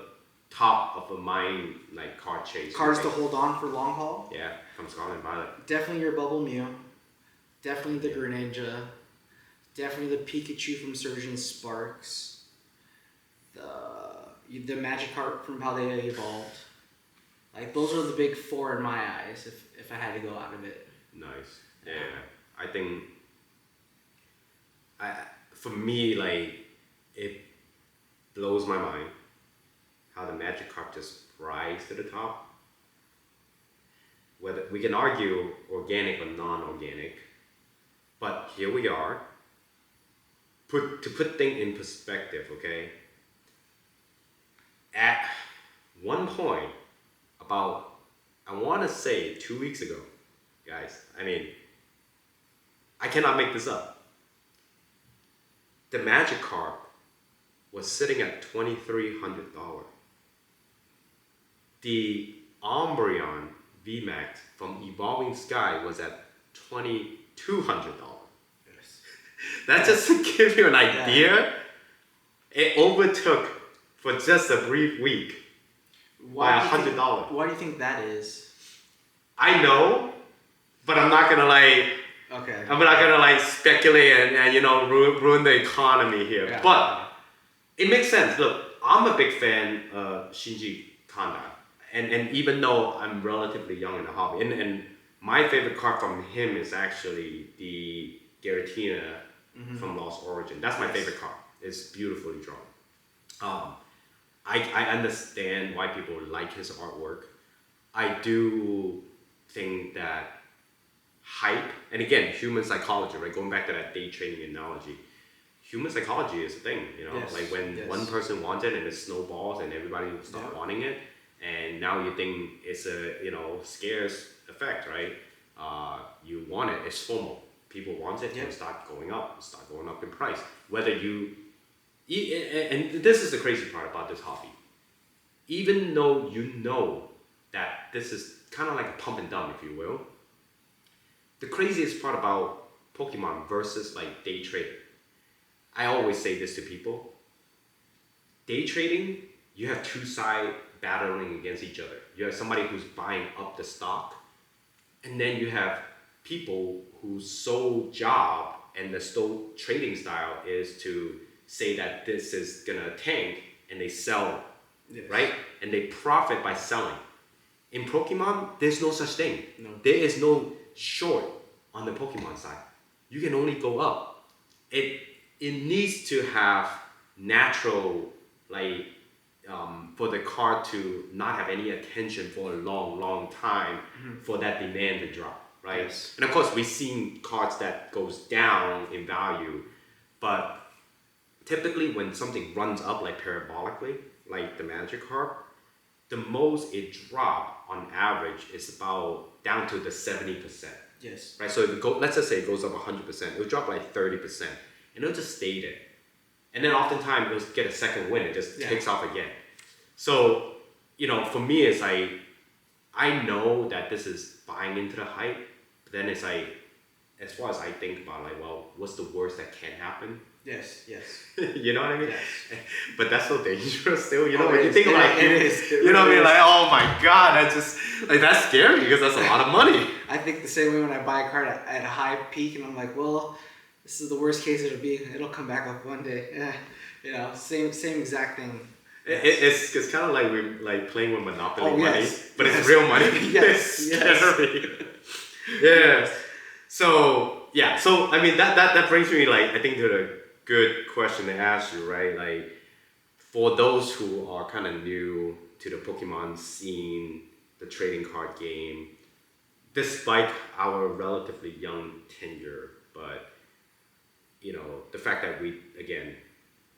top of the mind, like card chase. Cards to hold on for long haul? Yeah, from Scarlet Violet. Definitely your Bubble Mew. Definitely the Greninja. Definitely the Pikachu from Surgeon Sparks. The Magikarp from Paldea Evolved. Like, those are the big four in my eyes, if I had to go out of it. Nice. Yeah. I think, for me, like, it blows my mind how the Magikarp just rise to the top. Whether we can argue organic or non-organic, but here we are. To put things in perspective, okay? At one point, about, I want to say 2 weeks ago, guys, I mean, I cannot make this up. The Magikarp was sitting at $2,300. The Umbreon VMAX from Evolving Sky was at $2,200. Yes. That just to give you an idea, it overtook for just a brief week by $100. Why do you think that is? I know, but I'm not gonna Okay. I'm not gonna speculate and ruin the economy here. Yeah. But it makes sense. Look, I'm a big fan of Shinji Kanda. And even though I'm relatively young in the hobby, and my favorite card from him is actually the Giratina from Lost Origin. That's my favorite card. It's beautifully drawn. I understand why people like his artwork. I do think that hype, and again, human psychology, right? Going back to that day trading analogy, human psychology is a thing, Yes, like when one person wants it and it snowballs and everybody will start wanting it. And now you think it's a scarce effect, right? You want it, it's FOMO. People want it, and start going up in price. Whether you, and this is the crazy part about this hobby. Even though you know that this is kind of like a pump and dump, if you will, the craziest part about Pokemon versus like day trading, I always say this to people. Day trading, you have two sides battling against each other. You have somebody who's buying up the stock, and then you have people whose sole job and the sole trading style is to say that this is gonna tank, and they sell, right? And they profit by selling. In Pokemon, there's no such thing. No. There is no short on the Pokemon side. You can only go up. It needs to have natural, for the card to not have any attention for a long time for that demand to drop, right? Yes. And of course, we've seen cards that goes down in value, but typically when something runs up parabolically, like the Magikarp, the most it drop on average is about down to the 70%. Yes. Right, so if let's just say it goes up 100%, it'll drop 30%, and it'll just stay there. And then oftentimes it'll get a second wind, it just takes off again. So, for me, it's I know that this is buying into the hype, but then it's as far as I think about what's the worst that can happen? Yes. You know what I mean? Yes. But that's so dangerous still, when it you is. think It is. you know what I mean? Oh my God, that's just, that's scary because that's a lot of money. I think the same way when I buy a card at a high peak and I'm like, well, this is the worst case it'll be. It'll come back up one day. Same exact thing. It's kind of like we're like playing with Monopoly money, yes. but it's real money. Yes, It's scary. Yeah. So I mean that brings me like I think to the good question to ask you, right? Like for those who are kind of new to the Pokemon scene, the trading card game, despite our relatively young tenure, but you know the fact that we again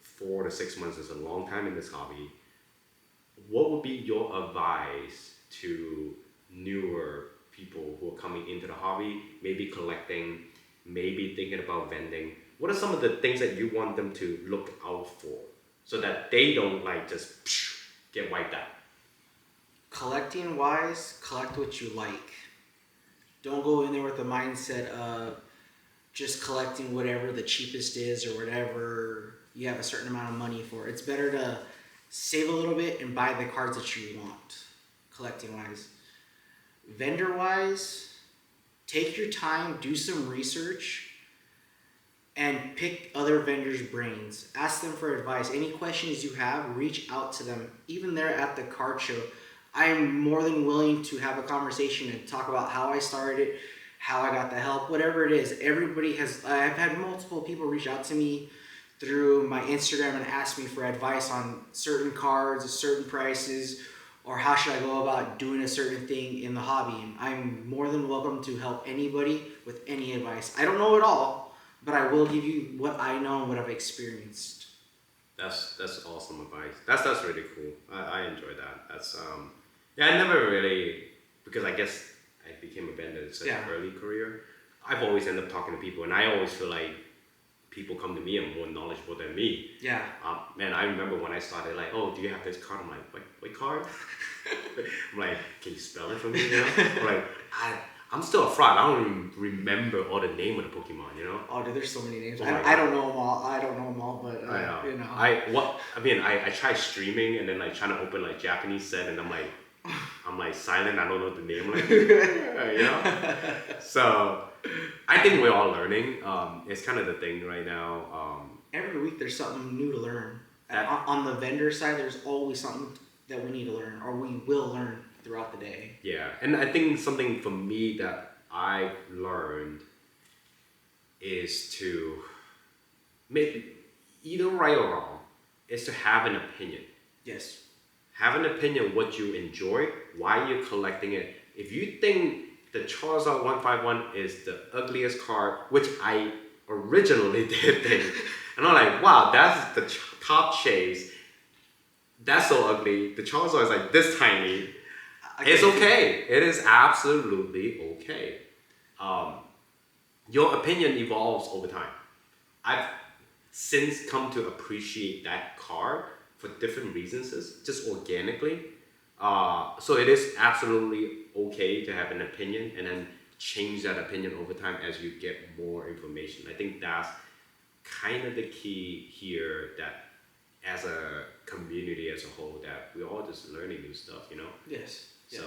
4 to 6 months is a long time in this hobby. What would be your advice to newer people who are coming into the hobby, maybe collecting, maybe thinking about vending? What are some of the things that you want them to look out for so that they don't like just get wiped out? Collecting wise, collect what you like. Don't go in there with the mindset of just collecting whatever the cheapest is or whatever you have a certain amount of money for. It's better to save a little bit and buy the cards that you want, collecting wise. Vendor wise, take your time, do some research, and pick other vendors' brains. Ask them for advice. Any questions you have, reach out to them. Even there at the card show, I am more than willing to have a conversation and talk about how I started, how I got the help, whatever it is. I've had multiple people reach out to me through my Instagram and ask me for advice on certain cards, certain prices, or how should I go about doing a certain thing in the hobby. I'm more than welcome to help anybody with any advice. I don't know it all, but I will give you what I know and what I've experienced. That's awesome advice. That's really cool. I enjoy that. That's I never really, because I guess I became a vendor in such an early career. I've always ended up talking to people, and I always feel like people come to me and more knowledgeable than me. Yeah. Man, I remember when I started, like, oh, do you have this card? I'm like, what card? I'm like, can you spell it for me? You know? I'm like, I'm still a fraud. I don't even remember all the name of the Pokemon, you know? Oh, dude, there's so many names. Oh I don't know them all. But I know. you know. I tried streaming and then like trying to open like Japanese set, and I'm like silent. I don't know the name, like, you know. So I think we're all learning. It's kind of the thing right now. Every week there's something new to learn. On the vendor side, there's always something that we need to learn, or we will learn throughout the day. Yeah, and I think something for me that I've learned is to maybe either right or wrong is to have an opinion. Yes. Have an opinion what you enjoy, why you're collecting it. If you think the Charizard 151 is the ugliest card, which I originally did think, and I'm like, wow, that's the top chase. That's so ugly. The Charizard is like this tiny. It's okay. It is absolutely okay. Your opinion evolves over time. I've since come to appreciate that card for different reasons, just organically. So it is absolutely okay to have an opinion and then change that opinion over time as you get more information. I think that's kind of the key here, that as a community as a whole, that we're all just learning new stuff, you know? Yes. So,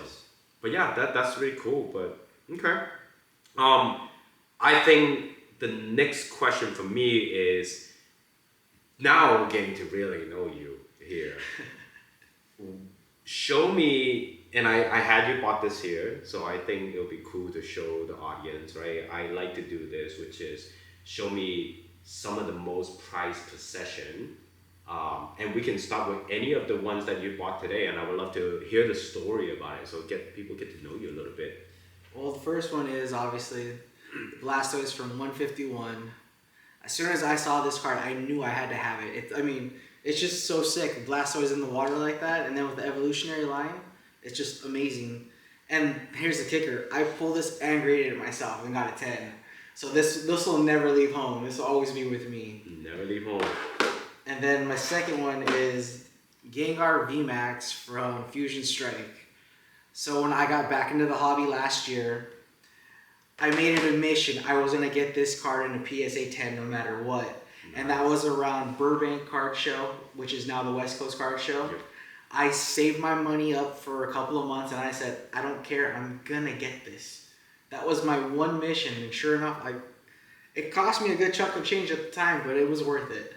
but yeah, that's really cool. But okay. I think the next question for me is, now we're getting to really know you here. Show me, and I had you bought this here, so I think it'll be cool to show the audience, right? I like to do this, which is show me some of the most prized possession. And we can start with any of the ones that you bought today, and I would love to hear the story about it, so people get to know you a little bit. Well, the first one is obviously Blastoise from 151. As soon as I saw this card, I knew I had to have it. It's just so sick. Blastoise in the water like that, and then with the evolutionary line, it's just amazing. And here's the kicker. I pulled this and graded it myself and got a 10. So this will never leave home. This will always be with me. Never leave home. And then my second one is Gengar VMAX from Fusion Strike. So when I got back into the hobby last year, I made it a mission. I was going to get this card in a PSA 10 no matter what. Nice. And that was around Burbank Card Show, which is now the West Coast Card Show. Yep. I saved my money up for a couple of months and I said, I don't care. I'm going to get this. That was my one mission. And sure enough, it cost me a good chunk of change at the time, but it was worth it.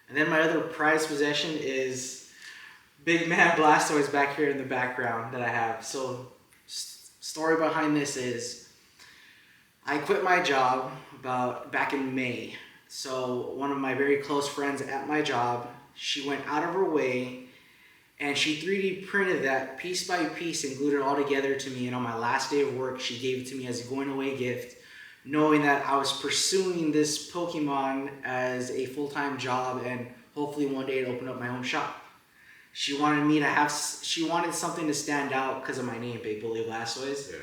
And then my other prized possession is big man Blastoise back here in the background that I have. So, story behind this is, I quit my job back in May. So one of my very close friends at my job, she went out of her way and she 3D printed that piece by piece and glued it all together to me. And on my last day of work, she gave it to me as a going away gift, knowing that I was pursuing this Pokemon as a full-time job and hopefully one day to open up my own shop. She wanted something to stand out because of my name, Big Bully Blastoise. Yeah.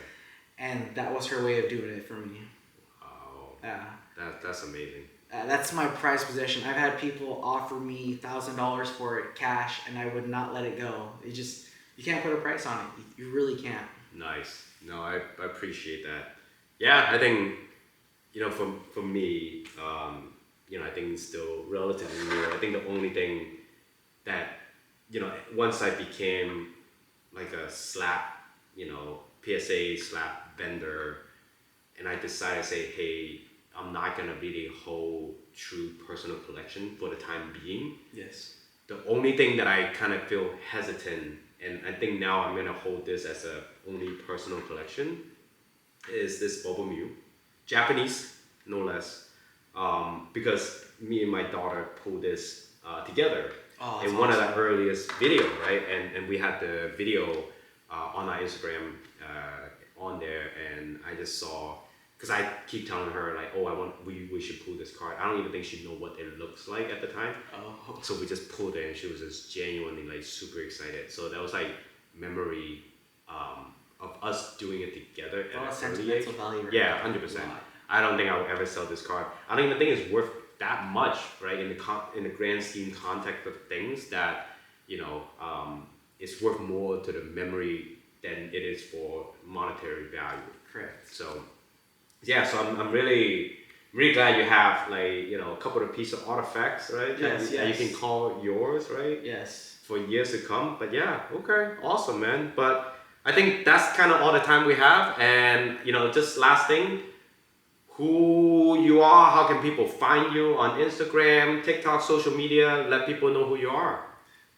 And that was her way of doing it for me. Wow. Yeah. That's amazing. That's my prized possession. I've had people offer me $1,000 for it cash, and I would not let it go. You can't put a price on it. You really can't. Nice. No, I appreciate that. Yeah, I think, for me, I think it's still relatively new. I think the only thing that, once I became like a slap, PSA slap vendor, and I decided to say, hey, I'm not gonna be the whole true personal collection for the time being. Yes. The only thing that I kind of feel hesitant, and I think now I'm gonna hold this as a only personal collection, is this Bubble Mew, Japanese, no less, because me and my daughter pulled this together in one of the earliest video, right? And we had the video on our Instagram on there, and I just saw. Because I keep telling her like, we should pull this card. I don't even think she know what it looks like at the time. Oh. So we just pulled it, and she was just genuinely like super excited. So that was like memory of us doing it together at a sentimental value. Yeah, 100%. I don't think I will ever sell this card. I don't even think it's worth that much, right? In the grand scheme context of things, that it's worth more to the memory than it is for monetary value. Correct. So. Yeah, so I'm really glad you have a couple of pieces of artifacts, right? Yes, that you can call yours, right? Yes. For years to come. But yeah, okay, awesome, man. But I think that's kind of all the time we have. And just last thing, who you are, how can people find you on Instagram, TikTok, social media? Let people know who you are.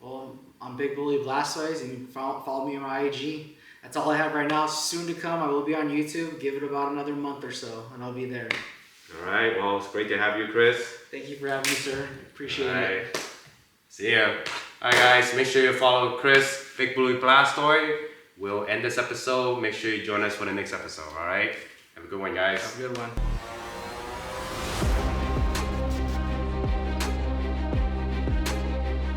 Well, I'm Big Bully Blastoise, and you can follow me on my IG. That's all I have right now. Soon to come, I will be on YouTube. Give it about another month or so, and I'll be there. All right. Well, it's great to have you, Chris. Thank you for having me, sir. Appreciate it. See ya. All right, guys. Make sure you follow Chris, Big Bully Blastoise. We'll end this episode. Make sure you join us for the next episode. All right. Have a good one, guys. Have a good one.